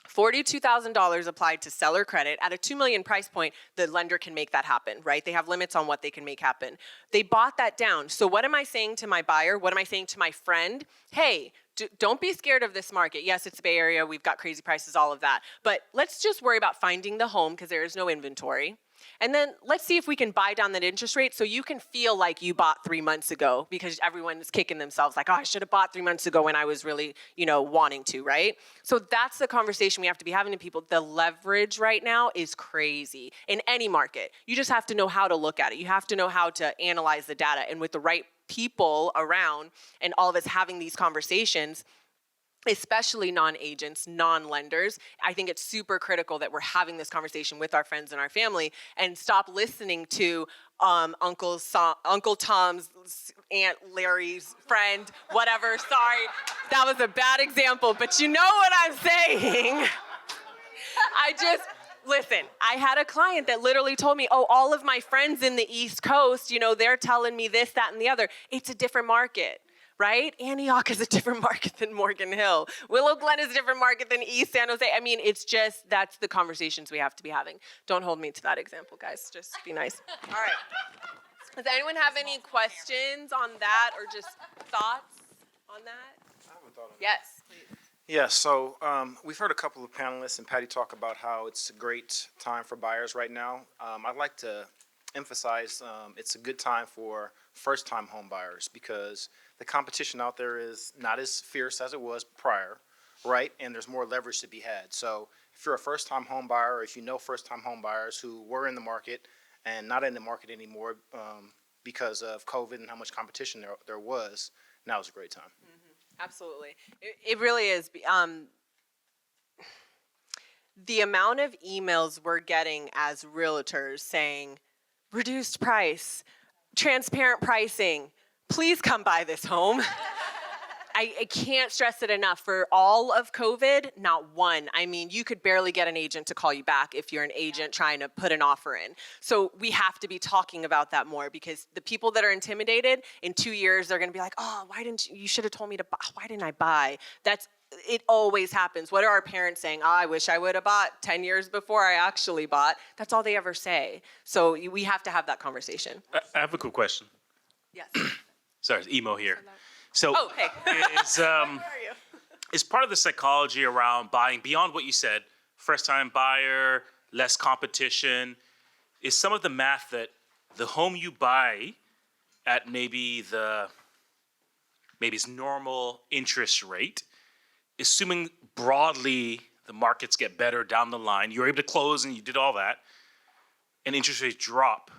$42,000 applied to seller credit at a $2 million price point. The lender can make that happen, right? They have limits on what they can make happen. They bought that down. So what am I saying to my buyer? What am I saying to my friend? Hey, don't be scared of this market. Yes, it's the Bay Area. We've got crazy prices, all of that. But let's just worry about finding the home because there is no inventory. And then let's see if we can buy down that interest rate so you can feel like you bought 3 months ago because everyone's kicking themselves like, oh, I should have bought 3 months ago when I was really, wanting to, right? So that's the conversation we have to be having to people. The leverage right now is crazy in any market. You just have to know how to look at it. You have to know how to analyze the data. And with the right people around and all of us having these conversations, especially non-agents, non-lenders, I think it's super critical that we're having this conversation with our friends and our family and stop listening to Uncle Tom's, Aunt Larry's friend, whatever. Sorry, that was a bad example, but you know what I'm saying. Listen, I had a client that literally told me, oh, all of my friends in the East Coast, they're telling me this, that, and the other. It's a different market. Right? Antioch is a different market than Morgan Hill. Willow Glen is a different market than East San Jose. I mean, that's the conversations we have to be having. Don't hold me to that example, guys. Just be nice. All right. Does anyone have any questions on that or just thoughts on that? I have a thought on that. Yes, please. Yeah, so we've heard a couple of panelists and Patty talk about how it's a great time for buyers right now. I'd like to emphasize it's a good time for first-time home buyers because the competition out there is not as fierce as it was prior. right? And there's more leverage to be had. So if you're a first-time home buyer, or if you know first-time home buyers who were in the market and not in the market anymore because of COVID and how much competition there was, now is a great time. Absolutely. It really is. The amount of emails we're getting as realtors saying, reduced price, transparent pricing, please come buy this home. I can't stress it enough. For all of COVID, not one. I mean, you could barely get an agent to call you back if you're an agent trying to put an offer in. So we have to be talking about that more, because the people that are intimidated, in 2 years, they're going to be like, oh, you should have told me to buy. Why didn't I buy? It always happens. What are our parents saying? Oh, I wish I would have bought 10 years before I actually bought. That's all they ever say. So we have to have that conversation. I have a quick question. Yes. Sorry, it's Emo here. So Oh, hey. is part of the psychology around buying, beyond what you said, first-time buyer, less competition, is some of the math that the home you buy at maybe its normal interest rate, assuming broadly the markets get better down the line, you're able to close and you did all that, and interest rates drop,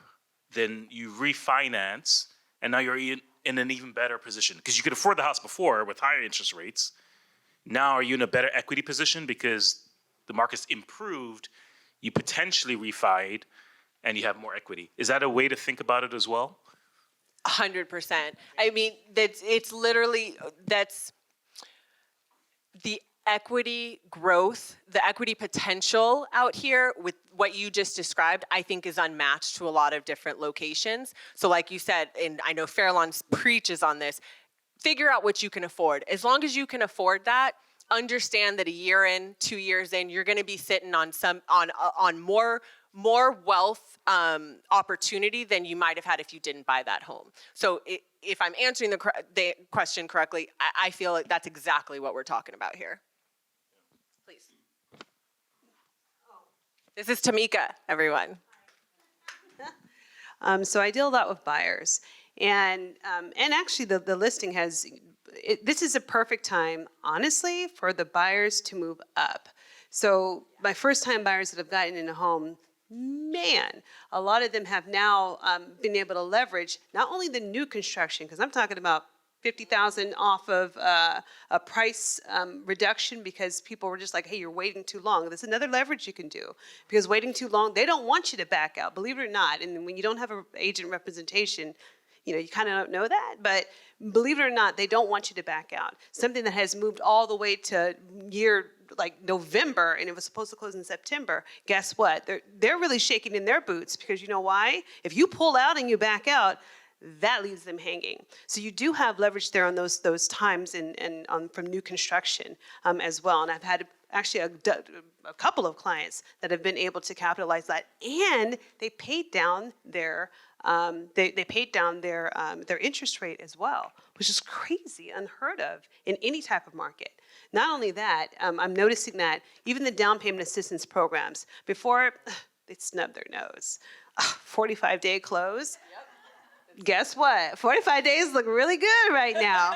then you refinance, and now you're in an even better position. Because you could afford the house before with higher interest rates. Now are you in a better equity position because the market's improved, you potentially refied, and you have more equity? Is that a way to think about it as well? 100%. I mean, that's the equity growth, the equity potential out here with what you just described, I think is unmatched to a lot of different locations. So like you said, and I know Fairlawn preaches on this, figure out what you can afford. As long as you can afford that, understand that a year in, 2 years in, you're going to be sitting on more wealth opportunity than you might have had if you didn't buy that home. So if I'm answering the question correctly, I feel like that's exactly what we're talking about here. Please. This is Tamika, everyone. So I deal a lot with buyers, and actually the listing has. This is a perfect time, honestly, for the buyers to move up. So my first-time buyers that have gotten in a home, man, a lot of them have now been able to leverage not only the new construction, because I'm talking about $50,000 off of a price reduction because people were just like, hey, you're waiting too long. There's another leverage you can do, because waiting too long, they don't want you to back out, believe it or not. And when you don't have an agent representation, you kind of don't know that, but believe it or not, they don't want you to back out. Something that has moved all the way to like November, and it was supposed to close in September. Guess what? They're really shaking in their boots, because you know why? If you pull out and you back out, that leaves them hanging. So you do have leverage there on those times and from new construction as well. And I've had actually a couple of clients that have been able to capitalize that, and they paid down their their interest rate as well, which is crazy, unheard of in any type of market. Not only that, I'm noticing that even the down payment assistance programs, before they snub their nose, 45-day close. Yep. Guess what? 45 days look really good right now.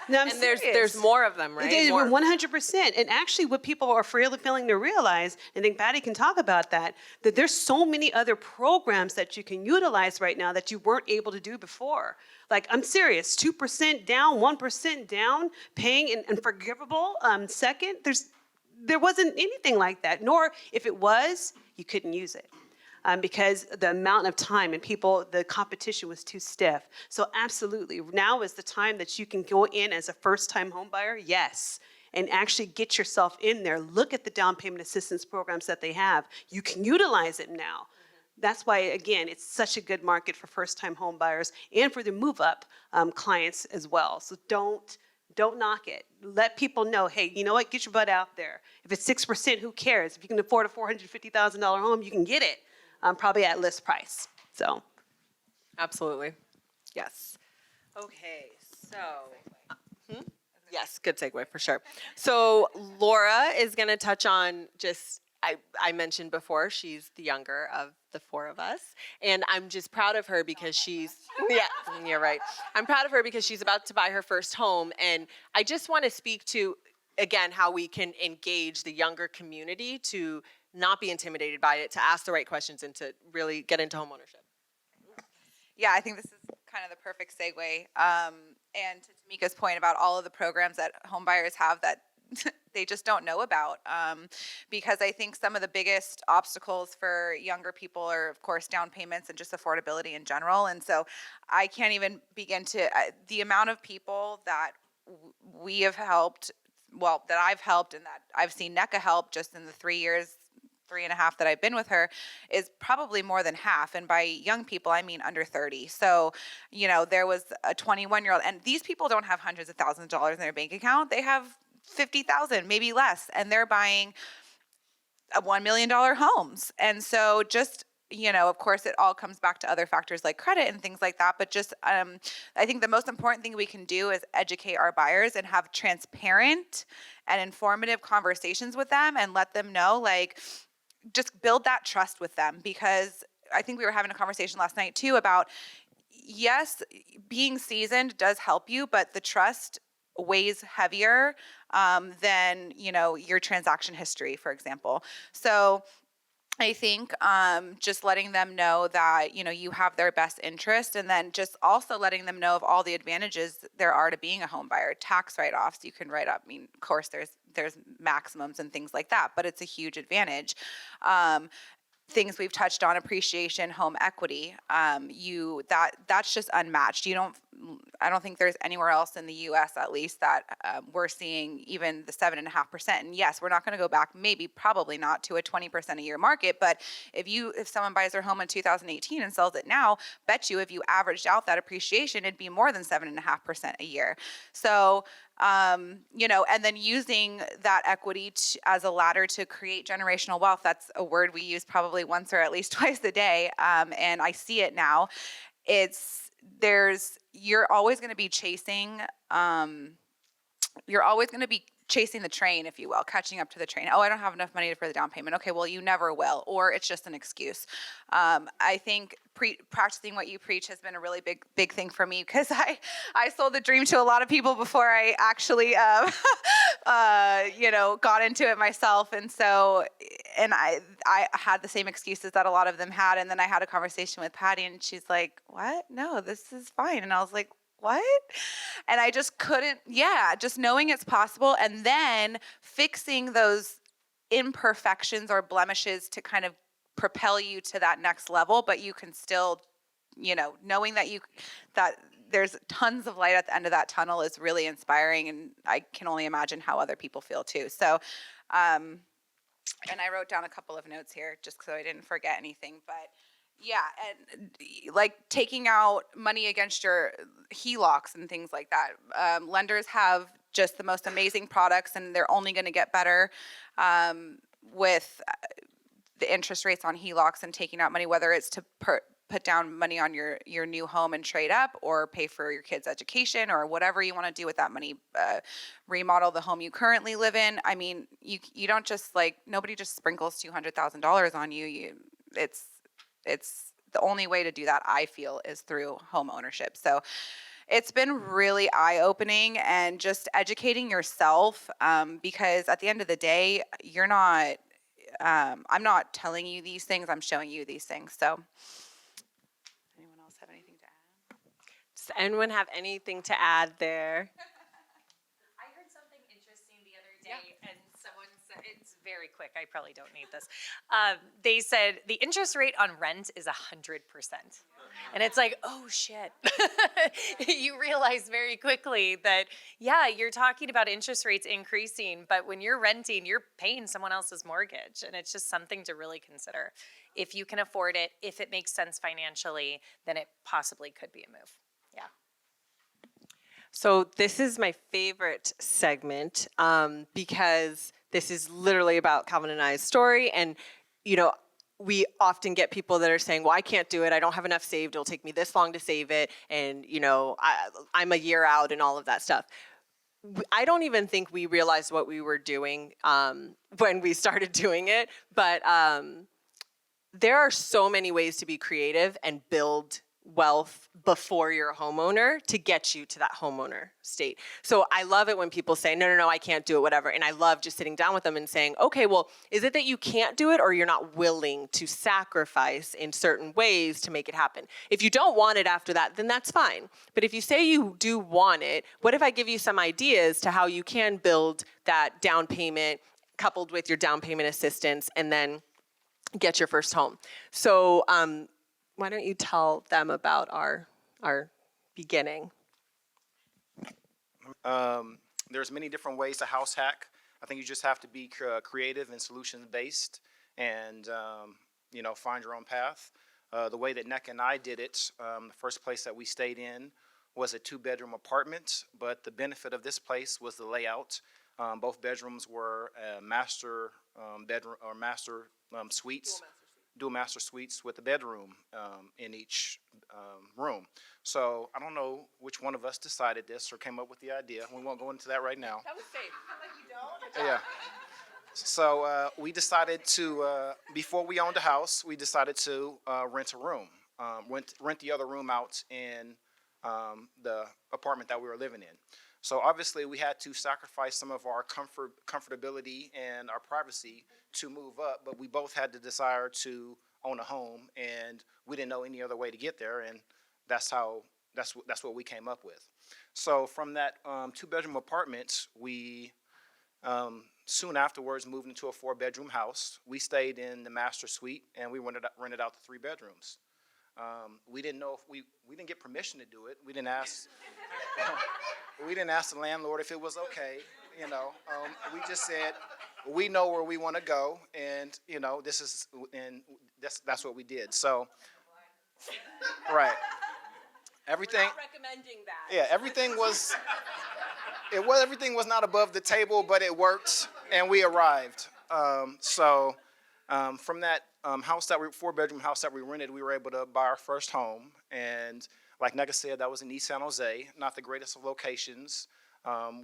No, I'm serious. There's more of them, right? There's More. 100%. And actually what people are failing to realize, and I think Patty can talk about that there's so many other programs that you can utilize right now that you weren't able to do before. Like, I'm serious, 2% down, 1% down, paying and forgivable second. There wasn't anything like that, nor if it was, you couldn't use it. Because the amount of time and the competition was too stiff. So absolutely, now is the time that you can go in as a first-time home buyer, yes, and actually get yourself in there. Look at the down payment assistance programs that they have. You can utilize it now. Mm-hmm. That's why, again, it's such a good market for first-time home buyers and for the move-up clients as well. So don't knock it. Let people know, hey, you know what? Get your butt out there. If it's 6%, who cares? If you can afford a $450,000 home, you can get it. Probably at list price. So, Absolutely. Yes. Okay, so. Yes, good segue for sure. So Laura is going to touch on I mentioned before, she's the younger of the four of us. And I'm just proud of her because you're right. I'm proud of her because she's about to buy her first home. And I just want to speak to, again, how we can engage the younger community to not be intimidated by it, to ask the right questions, and to really get into homeownership. Yeah, I think this is kind of the perfect segue. And to Tamika's point about all of the programs that home buyers have that they just don't know about. Because I think some of the biggest obstacles for younger people are, of course, down payments and just affordability in general. And so I can't even begin to, the amount of people that we have helped, well, that I've helped and that I've seen NECA help just in the 3.5 that I've been with her is probably more than half. And by young people, I mean under 30. So, there was a 21-year-old, and these people don't have hundreds of thousands of dollars in their bank account. They have 50,000, maybe less, and they're buying $1 million homes. And so just, of course, it all comes back to other factors like credit and things like that. But just, I think the most important thing we can do is educate our buyers and have transparent and informative conversations with them and let them know, like, just build that trust with them. Because I think we were having a conversation last night too about, yes, being seasoned does help you, but the trust weighs heavier than, your transaction history, for example. So I think just letting them know that, you have their best interest, and then just also letting them know of all the advantages there are to being a home buyer. Tax write-offs you can write up. I mean, of course, there's maximums and things like that, but it's a huge advantage. Things we've touched on, appreciation, home equity, that's just unmatched. I don't think there's anywhere else in the U.S. at least that we're seeing even the 7.5%. And yes, we're not going to go back, probably not to a 20% a year market. But if someone buys their home in 2018 and sells it now, bet you if you averaged out that appreciation, it'd be more than 7.5% a year. So, and then using that equity as a ladder to create generational wealth. That's a word we use probably once or at least twice a day. And I see it now. You're always going to be chasing the train, if you will, catching up to the train. Oh, I don't have enough money for the down payment. Okay, well, you never will, or it's just an excuse. I think practicing what you preach has been a really big thing for me, because I sold the dream to a lot of people before I actually, got into it myself. And so, I had the same excuses that a lot of them had. And then I had a conversation with Patty, and she's like, "What? No, this is fine." And I was like, "What?" And I just couldn't, just knowing it's possible, and then fixing those imperfections or blemishes to kind of propel you to that next level. But you can still, knowing that there's tons of light at the end of that tunnel is really inspiring. And I can only imagine how other people feel too. So, and I wrote down a couple of notes here just so I didn't forget anything, but yeah, and like taking out money against your HELOCs and things like that. Lenders have just the most amazing products, and they're only going to get better with the interest rates on HELOCs and taking out money, whether it's to put down money on your new home and trade up, or pay for your kids' education, or whatever you want to do with that money, remodel the home you currently live in. I mean, you don't just nobody just sprinkles $200,000 on you. It's the only way to do that, I feel, is through home ownership. So it's been really eye-opening, and just educating yourself, because at the end of the day, I'm not telling you these things, I'm showing you these things. So anyone else have anything to add? Does anyone have anything to add there? I heard something interesting the other day, and someone said, it's very quick, I probably don't need this. They said the interest rate on rent is 100%. And it's like, oh shit. You realize very quickly that, you're talking about interest rates increasing, but when you're renting, you're paying someone else's mortgage. And it's just something to really consider. If you can afford it, if it makes sense financially, then it possibly could be a move. Yeah. So this is my favorite segment because this is literally about Calvin and I's story. And, we often get people that are saying, well, I can't do it. I don't have enough saved. It'll take me this long to save it. And, I'm a year out and all of that stuff. I don't even think we realized what we were doing when we started doing it. But there are so many ways to be creative and build wealth before you're a homeowner to get you to that homeowner state. So I love it when people say, no, no, no, I can't do it, whatever. And I love just sitting down with them and saying, okay, well, is it that you can't do it or you're not willing to sacrifice in certain ways to make it happen? If you don't want it after that, then that's fine. But if you say you do want it, what if I give you some ideas to how you can build that down payment coupled with your down payment assistance and then get your first home? So why don't you tell them about our beginning? There's many different ways to house hack. I think you just have to be creative and solutions based, and find your own path. The way that Neck and I did it, the first place that we stayed in was a 2-bedroom apartment, but the benefit of this place was the layout. Both bedrooms were master bedroom or master suites. Dual master suites with a bedroom in each room. So I don't know which one of us decided this or came up with the idea. We won't go into that right now. That was safe. Like you don't? Yeah. So we decided to, before we owned a house, we decided to rent a room, rent the other room out in the apartment that we were living in. So obviously we had to sacrifice some of our comfortability and our privacy to move up, but we both had the desire to own a home, and we didn't know any other way to get there, and that's what we came up with. So from that 2-bedroom apartment, we soon afterwards moved into a 4-bedroom house. We stayed in the master suite, and we rented out the 3 bedrooms. We didn't know if we didn't get permission to do it. We didn't ask. We didn't ask the landlord if it was okay. We just said we know where we want to go, and that's what we did. So, right. Everything. We're not recommending that. Yeah, everything was not above the table, but it worked, and we arrived. From that 4-bedroom house that we rented, we were able to buy our first home. And like Nega said, that was in East San Jose, not the greatest of locations.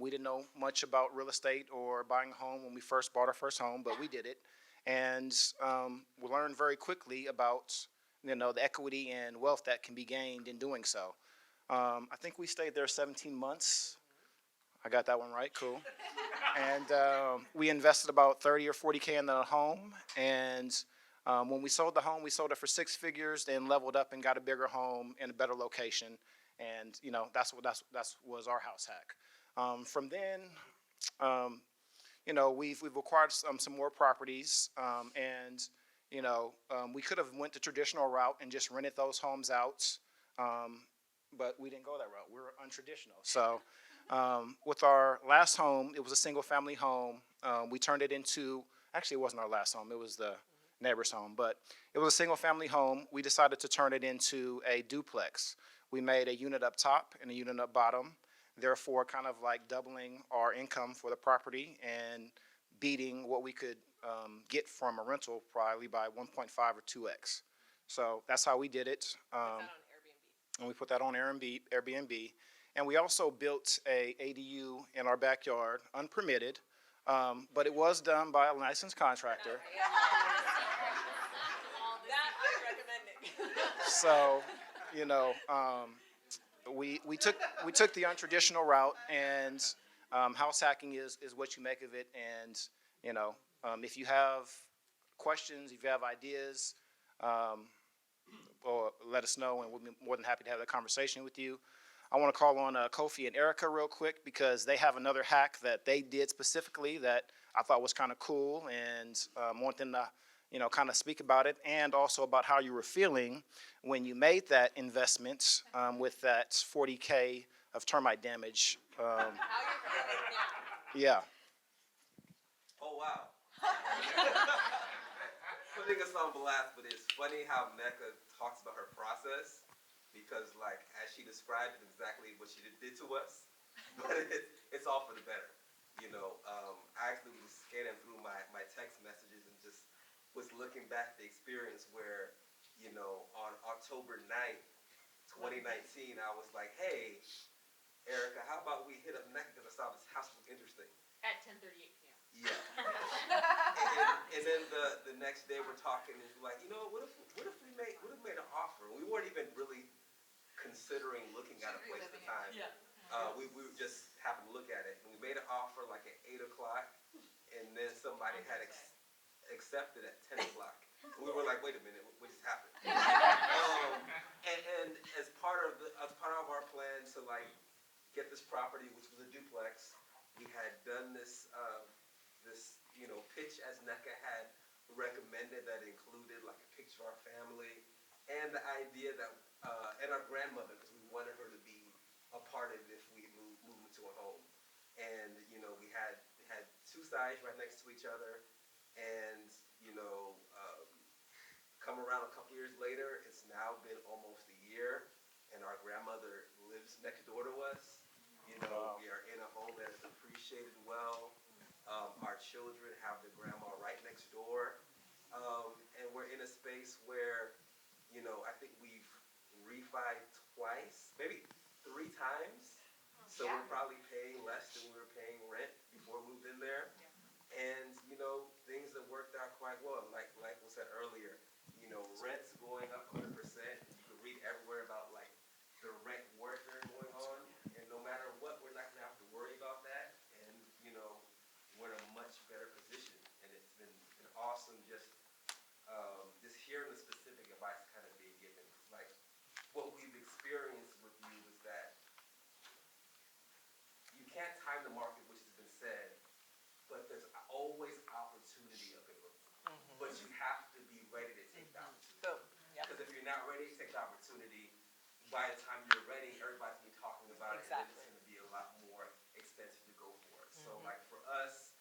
We didn't know much about real estate or buying a home when we first bought our first home, but we did it. And we learned very quickly about the equity and wealth that can be gained in doing so. I think we stayed there 17 months. I got that one right, cool. And we invested about 30 or 40K in the home. And when we sold the home, we sold it for 6 figures, then leveled up and got a bigger home in a better location. And that's was our house hack. From then, we've acquired some more properties, and we could have went the traditional route and just rented those homes out, but we didn't go that route. We're untraditional. So with our last home, it was a single-family home. We turned it into, actually, it wasn't our last home. It was the neighbor's home, but it was a single-family home. We decided to turn it into a duplex. We made a unit up top and a unit up bottom, therefore kind of like doubling our income for the property and beating what we could get from a rental probably by 1.5 or 2x. So that's how we did it. And we put that on Airbnb. And we also built a ADU in our backyard, unpermitted, but it was done by a licensed contractor. That I'm recommending. So, we took the untraditional route, and house hacking is what you make of it. And if you have questions, if you have ideas, or let us know, and we'll be more than happy to have that conversation with you. I want to call on Kofi and Erica real quick because they have another hack that they did specifically that I thought was kind of cool, and want them to, kind of speak about it, and also about how you were feeling when you made that investment with that 40K of termite damage. How you're feeling now? Yeah. Oh, wow. Putting us on blast, but it's funny how Mecca talks about her process, because as she described it, exactly what she did to us, but it's all for the better. I actually was scanning through my text messages and just was looking back at the experience where, on October 9th, 2019, I was like, hey, Erica, how about we hit up Mecca because I saw this house was interesting. At 10:38 p.m. Yeah. and then the next day we're talking, and we're like, what if we made an offer? We weren't even really considering looking at a place at the time. We just happened to look at it, and we made an offer like at 8 o'clock, and then somebody had accepted at 10 o'clock. We were like, wait a minute, what just happened? And as part of our plan to like get this property, which was a duplex, we had done this pitch as NECA had recommended that included like a picture of our family and the idea that and our grandmother, because we wanted her to be a part of it if we move into a home. And we had two sides right next to each other, and come around a couple years later, it's now been almost a year, and our grandmother lives next door to us. We are in a home that is appreciated well. Our children have the grandma right next door, and we're in a space where, I think we've refied twice, maybe 3 times. So we're probably paying less than we were paying rent before we moved in there, and things have worked out quite well. Like was said earlier, rent's going up 100%. You can read everywhere about like the rent warfare going on, and no matter what, we're not gonna have to worry about that. And we're in a much better position, and it's been awesome just hearing the specific advice kind of being given. Like what we've experienced with you is that you can't time the market, which has been said, but there's always opportunity available. But you have to be ready to take the opportunity. Because if you're not ready to take the opportunity, by the time you're ready, everybody's gonna be talking about it, and it's gonna be a lot more expensive to go for it. So like for us,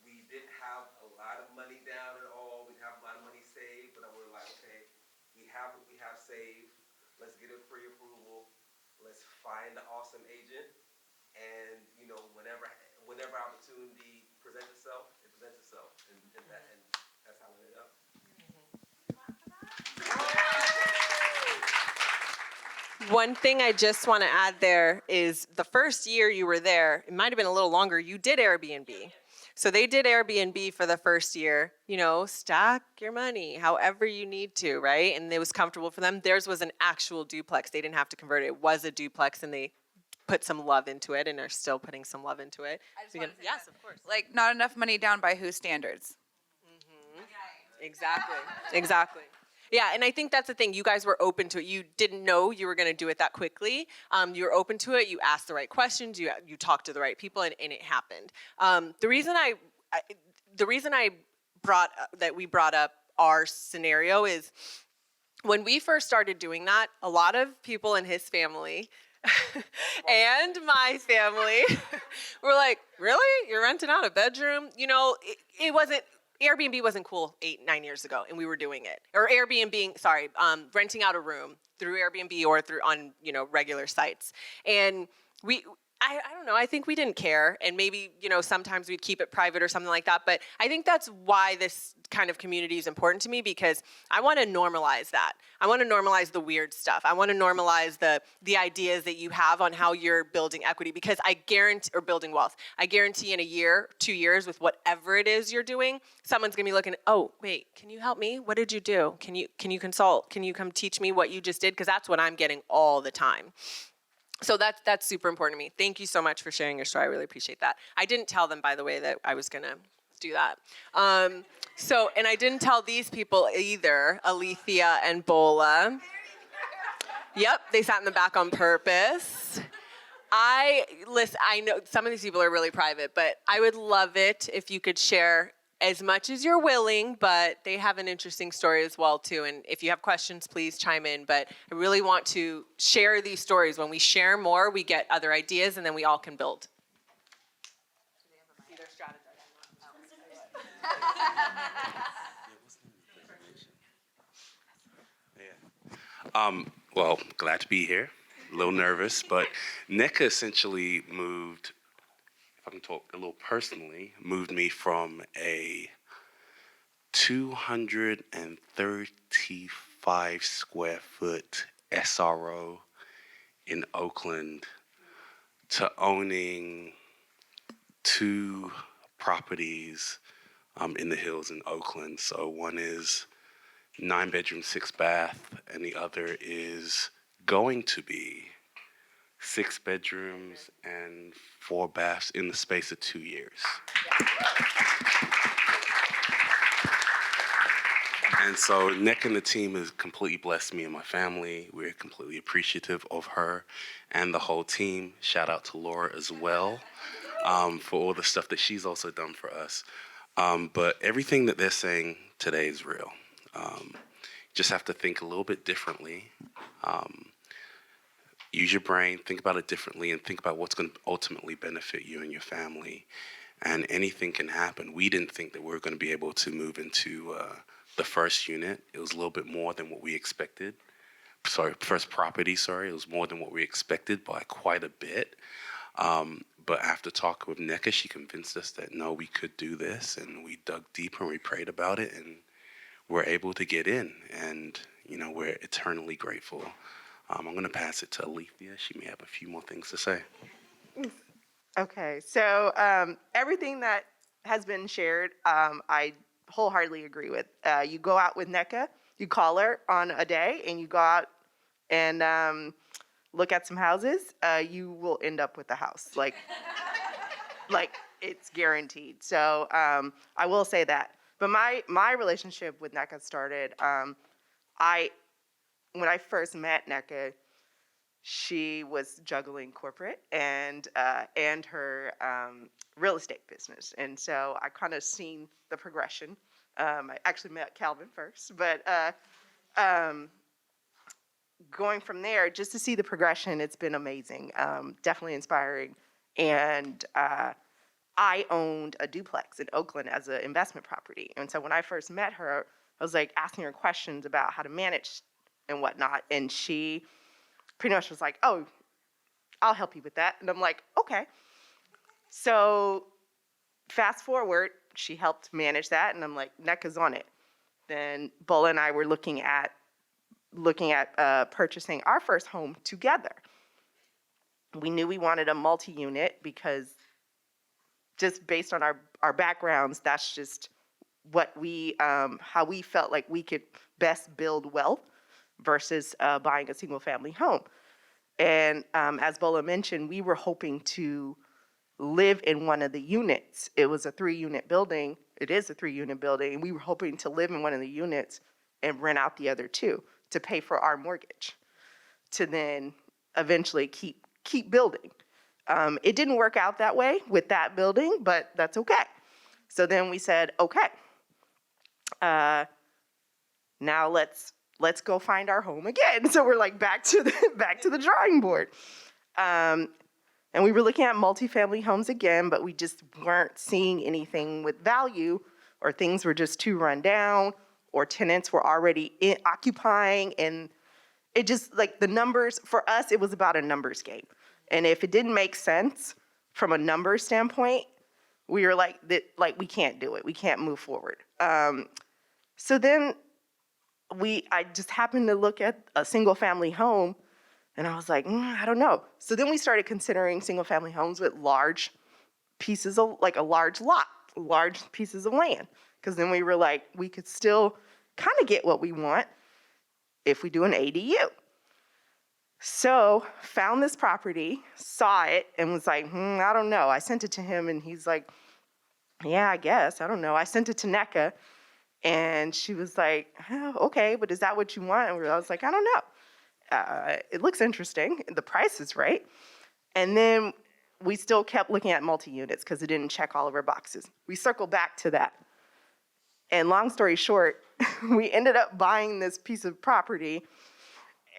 we didn't have a lot of money down at all. We didn't have a lot of money saved, but we're like, okay, we have what we have saved. Let's get a pre-approval. Let's find an awesome agent, and whenever opportunity presents itself, it presents itself, and that's how it ended up. One thing I just want to add there is the first year you were there, it might have been a little longer, you did Airbnb. So they did Airbnb for the first year, stack your money however you need to, right? And it was comfortable for them. Theirs was an actual duplex. They didn't have to convert it. It was a duplex, and they put some love into it and are still putting some love into it. I just wanted to say Yes, that. of course. Like, not enough money down by whose standards? Exactly. Yeah, and I think that's the thing. You guys were open to it. You didn't know you were going to do it that quickly. You were open to it. You asked the right questions. You talked to the right people, and it happened. The reason we brought up our scenario is when we first started doing that, a lot of people in his family and my family were like, really? You're renting out a bedroom? It wasn't. Airbnb wasn't cool 8-9 years ago, and we were doing it. Or renting out a room through Airbnb or on regular sites. And I don't know, I think we didn't care, and maybe sometimes we'd keep it private or something like that. But I think that's why this kind of community is important to me, because I want to normalize that. I want to normalize the weird stuff. I want to normalize the ideas that you have on how you're building equity, because or building wealth. I guarantee in a year, 2 years, with whatever it is you're doing, someone's gonna be looking, oh, wait, can you help me? What did you do? Can you consult? Can you come teach me what you just did? Because that's what I'm getting all the time. So that's super important to me. Thank you so much for sharing your story. I really appreciate that. I didn't tell them, by the way, that I was gonna do that. And I didn't tell these people either, Alethea and Bola. Yep, they sat in the back on purpose. I know some of these people are really private, but I would love it if you could share as much as you're willing, but they have an interesting story as well too. And if you have questions, please chime in. But I really want to share these stories. When we share more, we get other ideas, and then we all can build. Well, glad to be here. A little nervous, but NECA essentially moved, if I can talk a little personally, moved me from a 235 square foot SRO in Oakland to owning 2 properties in the hills in Oakland. So one is 9-bedroom, 6-bath, and the other is going to be 6 bedrooms and 4 baths in the space of 2 years. And so Nick and the team has completely blessed me and my family. We're completely appreciative of her and the whole team. Shout out to Laura as well for all the stuff that she's also done for us. But everything that they're saying today is real. Just have to think a little bit differently. Use your brain, think about it differently, and think about what's going to ultimately benefit you and your family. And anything can happen. We didn't think that we were going to be able to move into the first unit. It was a little bit more than what we expected. First property, sorry. It was more than what we expected by quite a bit. But after talking with NECA, she convinced us that no, we could do this. And we dug deeper and we prayed about it. And we're able to get in. And, you know, we're eternally grateful. I'm going to pass it to Alethea. She may have a few more things to say. Okay, so everything that has been shared, I wholeheartedly agree with. You go out with NECA, you call her on a day, and you go out and look at some houses, you will end up with a house. Like it's guaranteed. So I will say that. But my relationship with NECA started, when I first met NECA, she was juggling corporate and her real estate business. And so I kind of seen the progression. I actually met Calvin first, but going from there, just to see the progression, it's been amazing, definitely inspiring. And I owned a duplex in Oakland as an investment property. And so when I first met her, I was like asking her questions about how to manage and whatnot. And she pretty much was like, oh, I'll help you with that. And I'm like, okay. So fast forward, she helped manage that. And I'm like, NECA's on it. Then Bola and I were looking at purchasing our first home together. We knew we wanted a multi-unit because just based on our backgrounds, that's just what how we felt like we could best build wealth versus buying a single family home. And as Bola mentioned, we were hoping to live in one of the units. It was a 3-unit building. It is a 3-unit building. And we were hoping to live in one of the units and rent out the other 2 to pay for our mortgage, to then eventually keep building. It didn't work out that way with that building, but that's okay. So then we said, okay, now let's go find our home again. So we're like back to the drawing board. And we were looking at multifamily homes again, but we just weren't seeing anything with value, or things were just too run down, or tenants were already occupying. And it just, like, the numbers, for us, it was about a numbers game. And if it didn't make sense from a numbers standpoint, we were like, we can't do it. We can't move forward. So then I just happened to look at a single family home, and I was like, I don't know. So then we started considering single family homes with large pieces of, like a large lot, large pieces of land. Because then we were like, we could still kind of get what we want if we do an ADU. So found this property, saw it, and was like, I don't know. I sent it to him, and he's like, yeah, I guess. I don't know. I sent it to NECA, and she was like, oh, okay, but is that what you want? And I was like, I don't know. It looks interesting. The price is right. And then we still kept looking at multi-units because it didn't check all of our boxes. We circled back to that. And long story short, we ended up buying this piece of property,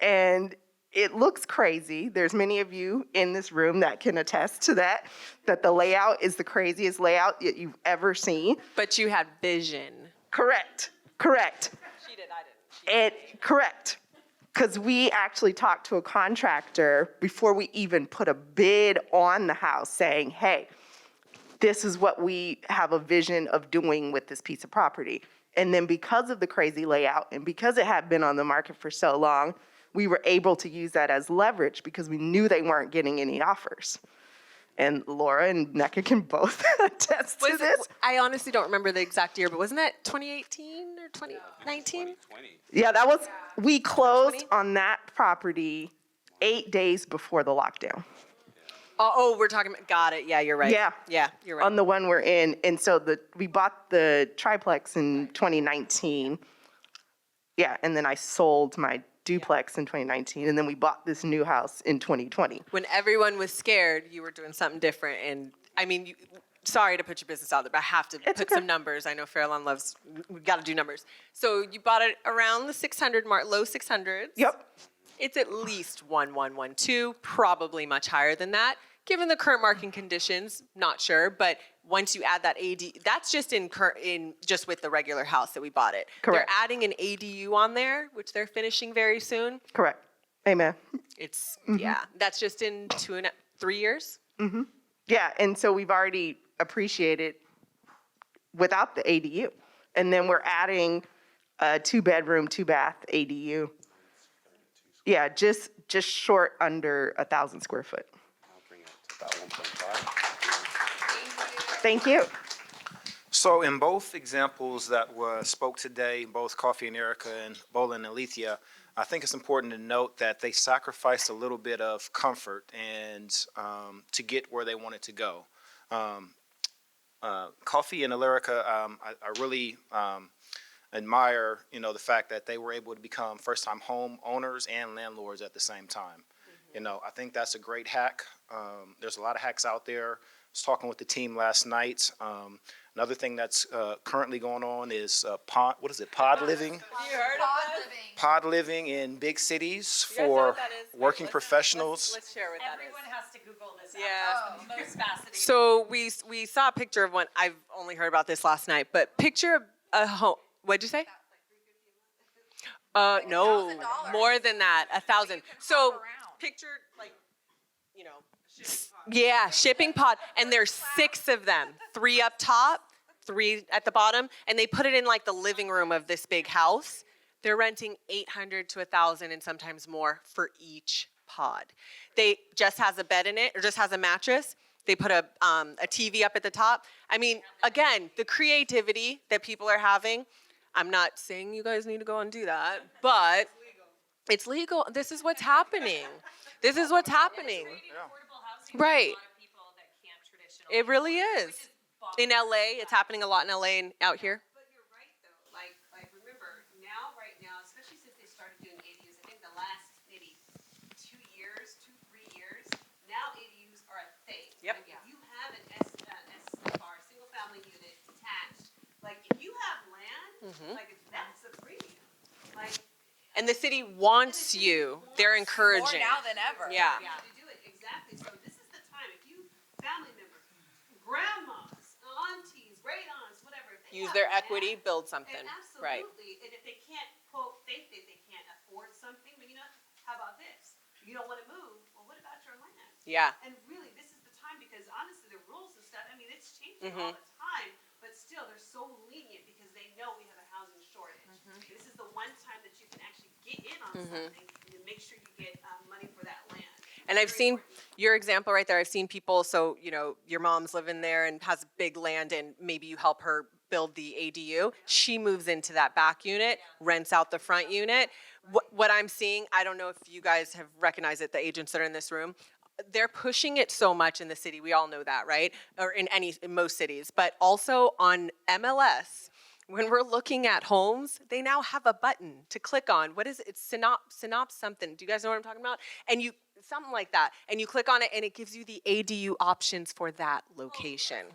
and it looks crazy. There's many of you in this room that can attest to that the layout is the craziest layout that you've ever seen. But you had vision. Correct. She did, I didn't. Correct. Because we actually talked to a contractor before we even put a bid on the house saying, hey, this is what we have a vision of doing with this piece of property. And then because of the crazy layout and because it had been on the market for so long, we were able to use that as leverage because we knew they weren't getting any offers. And Laura and NECA can both attest to Was this. it, I honestly don't remember the exact year, but wasn't that 2018 or 2019? Yeah, that was, we closed 20? on that property 8 days before the lockdown. Oh, we're talking about, got it. Yeah, you're right. Yeah. Yeah, you're right. On the one we're in. And so we bought the triplex in 2019. Yeah, and then I sold my duplex in 2019, and then we bought this new house in 2020. When everyone was scared, you were doing something different. And I mean, sorry to put your business out there, but I have to put okay. some numbers. I know Fairlawn loves, we got to do numbers. So you bought it around the 600 mark, low 600s. Yep. It's at least 1112, probably much higher than that. Given the current market conditions, not sure, but once you add that AD, that's just in just with the regular house that we bought it. Correct. They're adding an ADU on there, which they're finishing very soon. Correct. Amen. It's yeah, that's just in 3 years. Yeah, and so we've already appreciated without the ADU. And then we're adding a 2-bedroom, 2-bath ADU. Yeah, just short under 1,000 square foot. I'll bring it to about 1.5. Thank you. So in both examples that were spoke today, both Coffee and Erica and Bola and Alethea, I think it's important to note that they sacrificed a little bit of comfort and to get where they wanted to go. Coffee and Alerica, I really admire, the fact that they were able to become first-time home owners and landlords at the same time. I think that's a great hack. There's a lot of hacks out there. I was talking with the team last night. Another thing that's currently going on is pod living? You heard of it? Pod living in big cities You guys know for what that is? working Let's- professionals. Let's share what that is. Everyone has to Google this. Yeah. It's the most fascinating. So we saw a picture of one. I've only heard about this last night, but picture a home. What'd you say? No, $1,000. more than that, 1,000. So picture yeah, shipping pod, and there's 6 of them, 3 up top, 3 at the bottom, and they put it in like the living room of this big house. They're renting $800 to $1,000 and sometimes more for each pod. They just has a bed in it, or just has a mattress. They put a TV up at the top. I mean, again, the creativity that people are having. I'm not saying you guys need to go and do that, but it's legal. This is what's happening. This is what's happening. Right. It really is. In LA, it's happening a lot in LA and out here. But you're right though. Like remember right now, especially since they started doing ADUs, I think the last maybe 2 years, 2-3 years, now ADUs are a thing. Yep. Like if you have an SFR, single family unit detached, like if you have land, like that's a premium. Like And the city wants you. They're encouraging. More now than ever. Yeah. to do it exactly. So this is the time. If you family members, grandmas, aunties, great aunts, whatever, if they Use have their land, equity, build something. And Right. absolutely. And if they can't think that they can't afford something, but how about this? You don't want to move. Well, what about your land? Yeah. And really, this is the time because honestly, the rules and stuff. I mean, it's changing Mm-hmm. all the time, but still, they're so lenient because they know we have a housing shortage. This is the one time that you can actually get in on Mm-hmm. something and make sure you get money for that land. And I've Very seen important. your example right there. I've seen people, so, your mom's living there and has big land and maybe you help her build the ADU. She moves into that back unit, rents out the front unit. What I'm seeing, I don't know if you guys have recognized it, the agents that are in this room, they're pushing it so much in the city. We all know that, right? Or in most cities, but also on MLS. When we're looking at homes, they now have a button to click on. What is it? It's Synop something. Do you guys know what I'm talking about? And something like that. And you click on it and it gives you the ADU options for that location.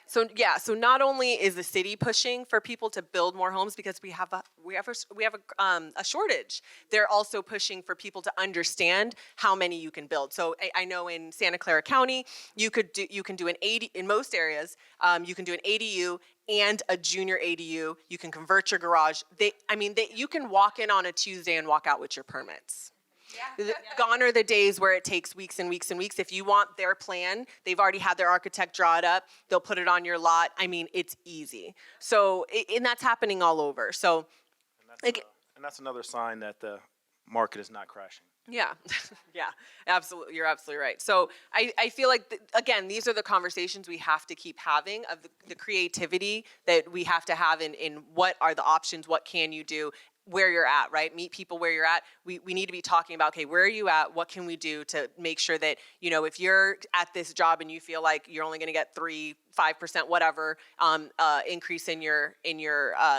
So not only is the city pushing for people to build more homes because we have a shortage, they're also pushing for people to understand how many you can build. So I know in Santa Clara County, you can do an 80 in most areas. You can do an ADU and a junior ADU. You can convert your garage. You can walk in on a Tuesday and walk out with your permits. Gone are the days where it takes weeks and weeks and weeks. If you want their plan, they've already had their architect draw it up. They'll put it on your lot. It's easy. So, and that's happening all over. So, And that's another sign that the market is not crashing. Yeah, yeah, absolutely. You're absolutely right. So I feel like, again, these are the conversations we have to keep having of the creativity that we have to have in what are the options, what can you do, where you're at, right? Meet people where you're at. We need to be talking about, okay, where are you at? What can we do to make sure that, you know, if you're at this job and you feel like you're only going to get 5%, whatever, increase in your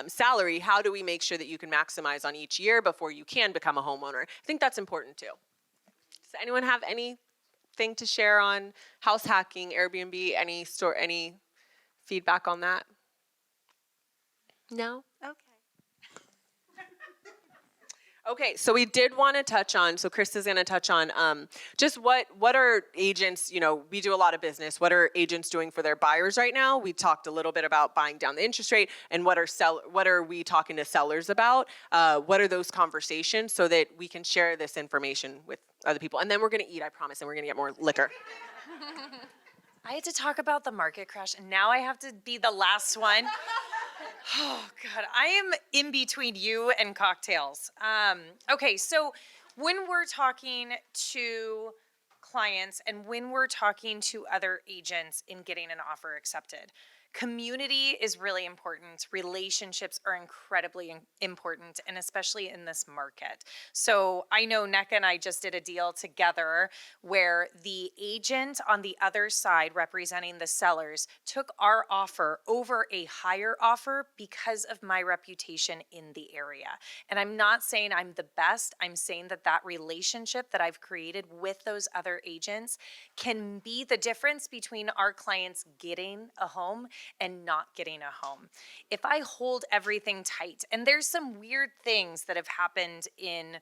salary, how do we make sure that you can maximize on each year before you can become a homeowner? I think that's important too. Does anyone have anything to share on house hacking, Airbnb, any feedback on that? No? Okay. Okay, so we did want to touch on, so Chris is going to touch on just what are agents, you know, we do a lot of business. What are agents doing for their buyers right now? We talked a little bit about buying down the interest rate, and what are we talking to sellers about? What are those conversations so that we can share this information with other people? And then we're going to eat, I promise, and we're going to get more liquor. I had to talk about the market crash, and now I have to be the last one. Oh, God, I am in between you and cocktails. Okay, so when we're talking to clients and when we're talking to other agents in getting an offer accepted, community is really important. Relationships are incredibly important, and especially in this market. So I know NECA and I just did a deal together where the agent on the other side representing the sellers took our offer over a higher offer because of my reputation in the area. And I'm not saying I'm the best. I'm saying that that relationship that I've created with those other agents can be the difference between our clients getting a home and not getting a home. If I hold everything tight, and there's some weird things that have happened in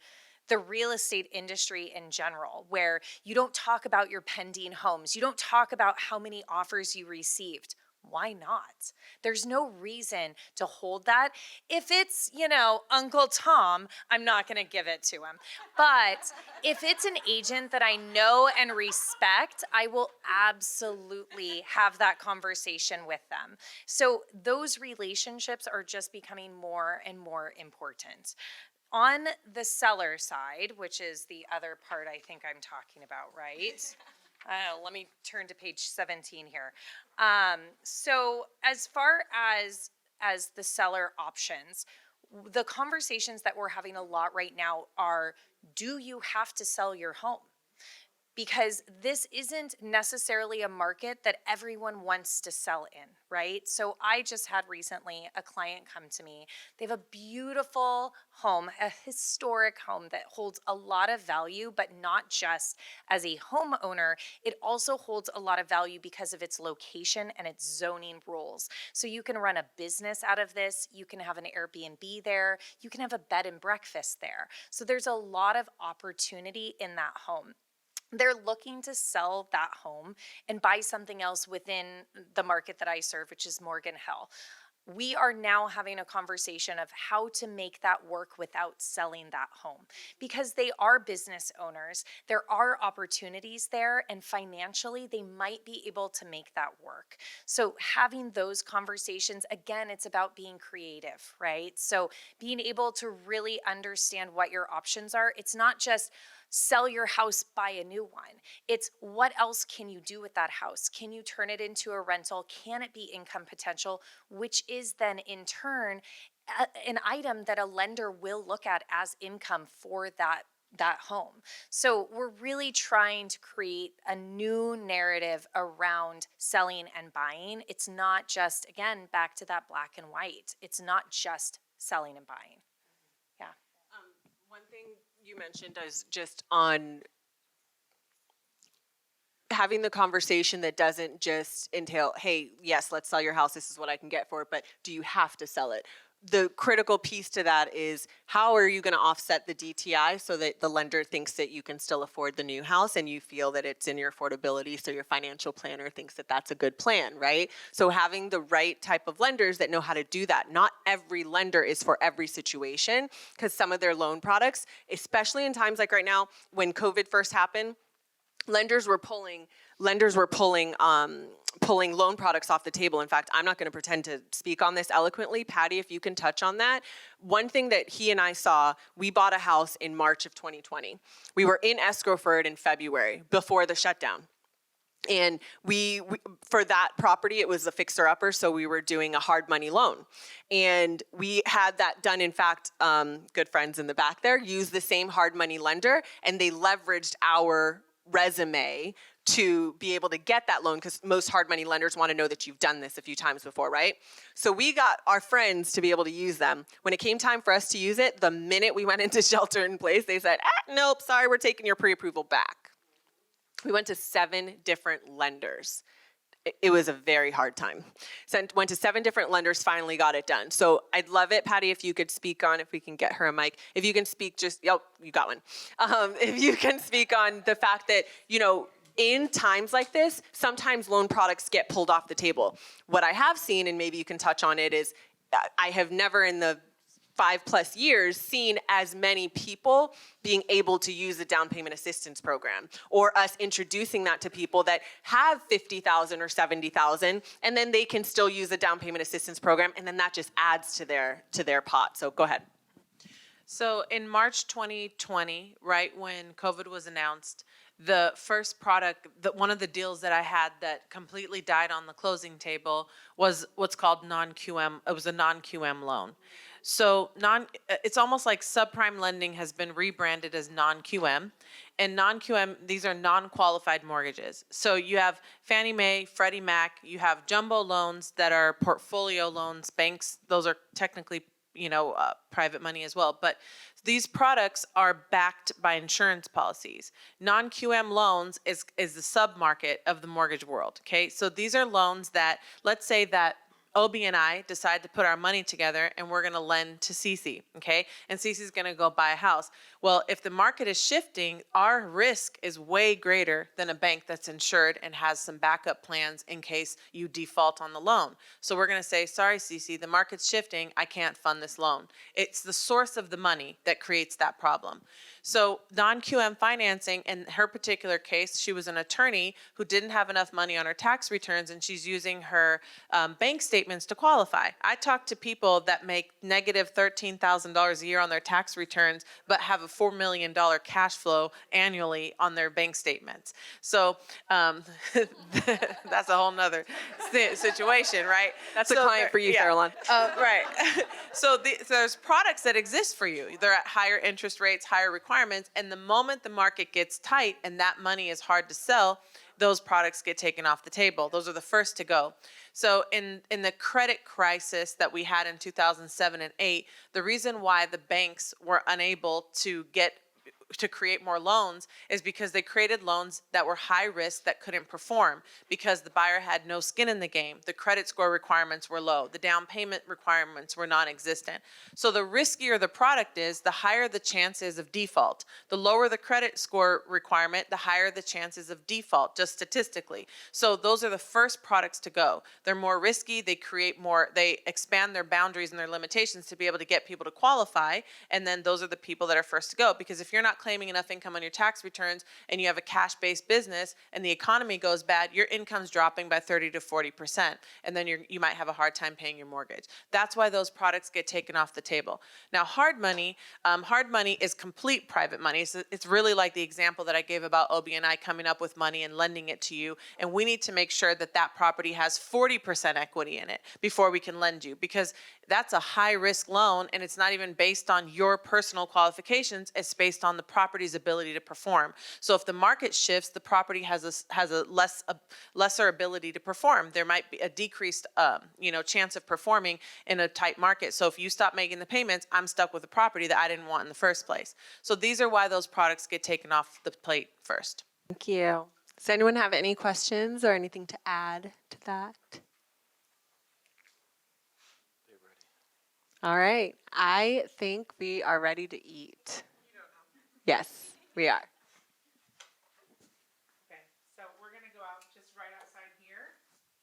the real estate industry in general, where you don't talk about your pending homes, you don't talk about how many offers you received. Why not? There's no reason to hold that. If it's, you know, Uncle Tom, I'm not going to give it to him. But if it's an agent that I know and respect, I will absolutely have that conversation with them. So those relationships are just becoming more and more important. On the seller side, which is the other part I think I'm talking about, right? Let me turn to page 17 here. So as far as the seller options, the conversations that we're having a lot right now are, do you have to sell your home? Because this isn't necessarily a market that everyone wants to sell in, right? So I just had recently a client come to me. They have a beautiful home, a historic home that holds a lot of value, but not just as a homeowner. It also holds a lot of value because of its location and its zoning rules. So you can run a business out of this. You can have an Airbnb there. You can have a bed and breakfast there. So there's a lot of opportunity in that home. They're looking to sell that home and buy something else within the market that I serve, which is Morgan Hill. We are now having a conversation of how to make that work without selling that home, because they are business owners. There are opportunities there, and financially they might be able to make that work. So having those conversations, again, it's about being creative, right? So being able to really understand what your options are. It's not just sell your house, buy a new one. It's what else can you do with that house? Can you turn it into a rental? Can it be income potential? Which is then in turn an item that a lender will look at as income for that home. So we're really trying to create a new narrative around selling and buying. It's not just, again, back to that black and white. It's not just selling and buying. Yeah. One thing you mentioned is just on having the conversation that doesn't just entail, hey, yes, let's sell your house, this is what I can get for it, but do you have to sell it? The critical piece to that is, how are you going to offset the DTI so that the lender thinks that you can still afford the new house and you feel that it's in your affordability, so your financial planner thinks that that's a good plan, right? So having the right type of lenders that know how to do that. Not every lender is for every situation, because some of their loan products, especially in times like right now when COVID first happened, lenders were pulling pulling loan products off the table. In fact, I'm not going to pretend to speak on this eloquently. Patty, if you can touch on that. One thing that he and I saw, we bought a house in March of 2020. We were in escrow for it in February before the shutdown. And we for that property, it was a fixer-upper, so we were doing a hard money loan. And we had that done. In fact, good friends in the back there used the same hard money lender, and they leveraged our resume to be able to get that loan, because most hard money lenders want to know that you've done this a few times before, right? So we got our friends to be able to use them. When it came time for us to use it, the minute we went into shelter in place, they said, nope, sorry, we're taking your pre-approval back. We went to 7 different lenders. It was a very hard time. Went to 7 different lenders, finally got it done. So I'd love it, Patty, if you could speak on, if we can get her a mic, if you can speak you got one. If you can speak on the fact that, in times like this, sometimes loan products get pulled off the table. What I have seen, and maybe you can touch on it, is I have never in the 5+ years seen as many people being able to use the down payment assistance program, or us introducing that to people that have $50,000 or $70,000, and then they can still use the down payment assistance program, and then that just adds to their pot. So go ahead. So in March 2020, right when COVID was announced, the first product, one of the deals that I had that completely died on the closing table was what's called non-QM. It was a non-QM loan. So it's almost like subprime lending has been rebranded as non-QM. And non-QM, these are non-qualified mortgages. So you have Fannie Mae, Freddie Mac, you have jumbo loans that are portfolio loans, banks, those are technically private money as well. But these products are backed by insurance policies. Non-QM loans is the sub-market of the mortgage world, okay? So these are loans that, let's say that OB and I decide to put our money together and we're going to lend to Cece, okay? And Cece's going to go buy a house. Well, if the market is shifting, our risk is way greater than a bank that's insured and has some backup plans in case you default on the loan. So we're going to say, sorry, Cece, the market's shifting. I can't fund this loan. It's the source of the money that creates that problem. So non-QM financing, in her particular case, she was an attorney who didn't have enough money on her tax returns, and she's using her bank statements to qualify. I talk to people that make negative $13,000 a year on their tax returns, but have a $4 million cash flow annually on their bank statements. So that's a whole nother situation, right? That's a client for you, Farallon. Right. So there's products that exist for you. They're at higher interest rates, higher requirements, and the moment the market gets tight and that money is hard to sell, those products get taken off the table. Those are the first to go. So in the credit crisis that we had in 2007 and 2008, the reason why the banks were unable to create more loans is because they created loans that were high risk that couldn't perform because the buyer had no skin in the game. The credit score requirements were low. The down payment requirements were non-existent. So the riskier the product is, the higher the chances of default. The lower the credit score requirement, the higher the chances of default, just statistically. So those are the first products to go. They're more risky. They expand their boundaries and their limitations to be able to get people to qualify. And then those are the people that are first to go. Because if you're not claiming enough income on your tax returns and you have a cash-based business and the economy goes bad, your income's dropping by 30 to 40%, and then you might have a hard time paying your mortgage. That's why those products get taken off the table. Now, hard money is complete private money. So it's really like the example that I gave about OB and I coming up with money and lending it to you, and we need to make sure that that property has 40% equity in it before we can lend you, because that's a high-risk loan, and it's not even based on your personal qualifications. It's based on the property's ability to perform. So if the market shifts, the property has a lesser ability to perform. There might be a decreased chance of performing in a tight market. So if you stop making the payments, I'm stuck with a property that I didn't want in the first place. So these are why those products get taken off the plate first. Thank you. Does anyone have any questions or anything to add to that? All right. I think we are ready to eat. Yes, we are. Okay, so we're going to go out just right outside here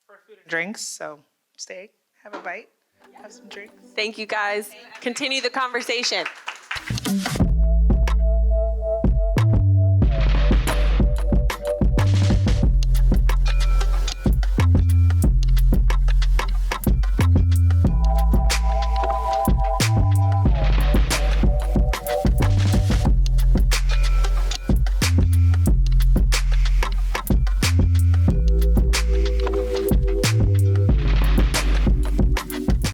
for food and drinks. So stay, have a bite, have some drinks. Thank you, guys. Continue the conversation.